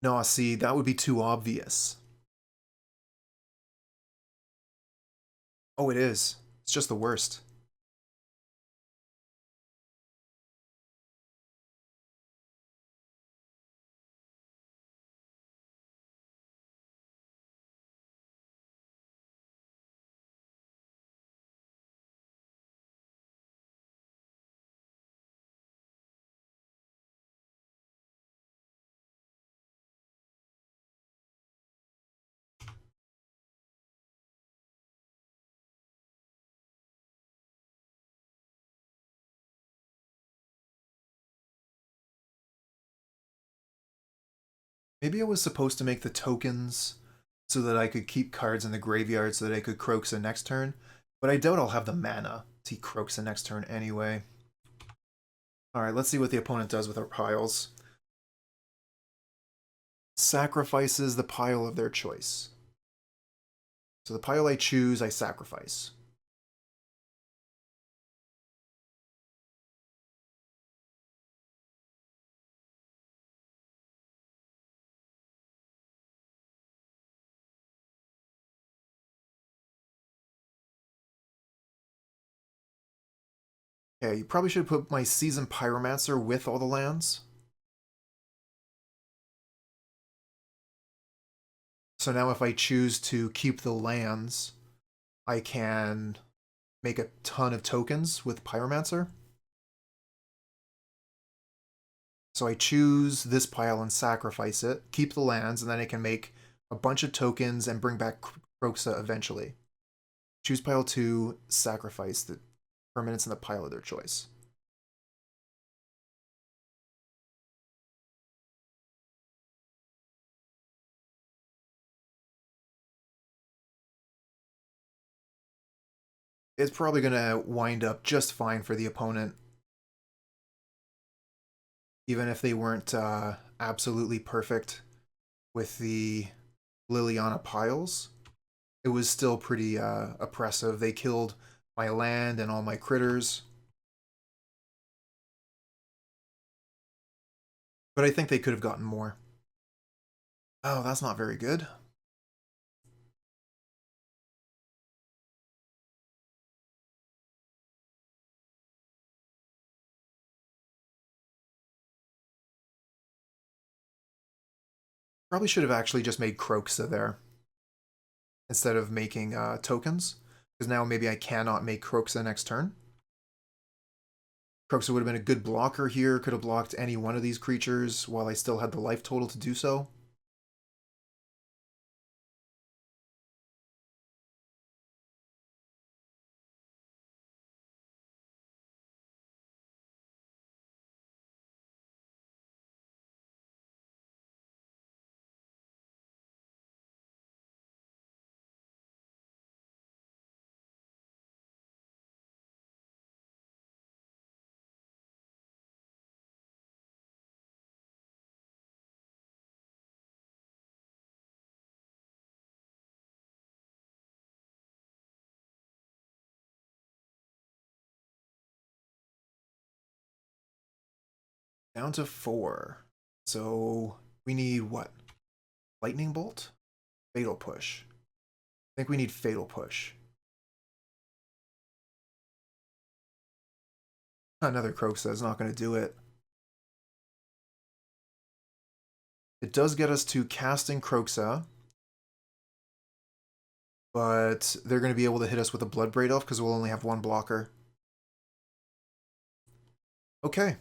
No, see, that would be too obvious. Oh, it is. It's just the worst. Maybe I was supposed to make the tokens so that I could keep cards in the graveyard so that I could Kroxa next turn, but I doubt I'll have the mana to Kroxa next turn anyway. Alright, let's see what the opponent does with our piles. Sacrifices the pile of their choice. So the pile I choose, I sacrifice. Okay, you probably should put my Seasoned Pyromancer with all the lands. So now if I choose to keep the lands, I can make a ton of tokens with Pyromancer. So I choose this pile and sacrifice it, keep the lands, and then I can make a bunch of tokens and bring back Kroxa eventually. Choose pile 2, sacrifice the permanents in the pile of their choice. It's probably going to wind up just fine for the opponent, even if they weren't absolutely perfect with the Liliana piles, it was still pretty oppressive. They killed my land and all my critters. But I think they could have gotten more. Oh, that's not very good. Probably should have actually just made Kroxa there instead of making tokens, because now maybe I cannot make Kroxa next turn. Kroxa would have been a good blocker here, could have blocked any one of these creatures while I still had the life total to do so. Down to 4. So we need what? Lightning Bolt? Fatal Push. I think we need Fatal Push. Another Kroxa is not going to do it. It does get us to casting Kroxa, but they're going to be able to hit us with a Bloodbraid Elf because we'll only have one blocker. Okay.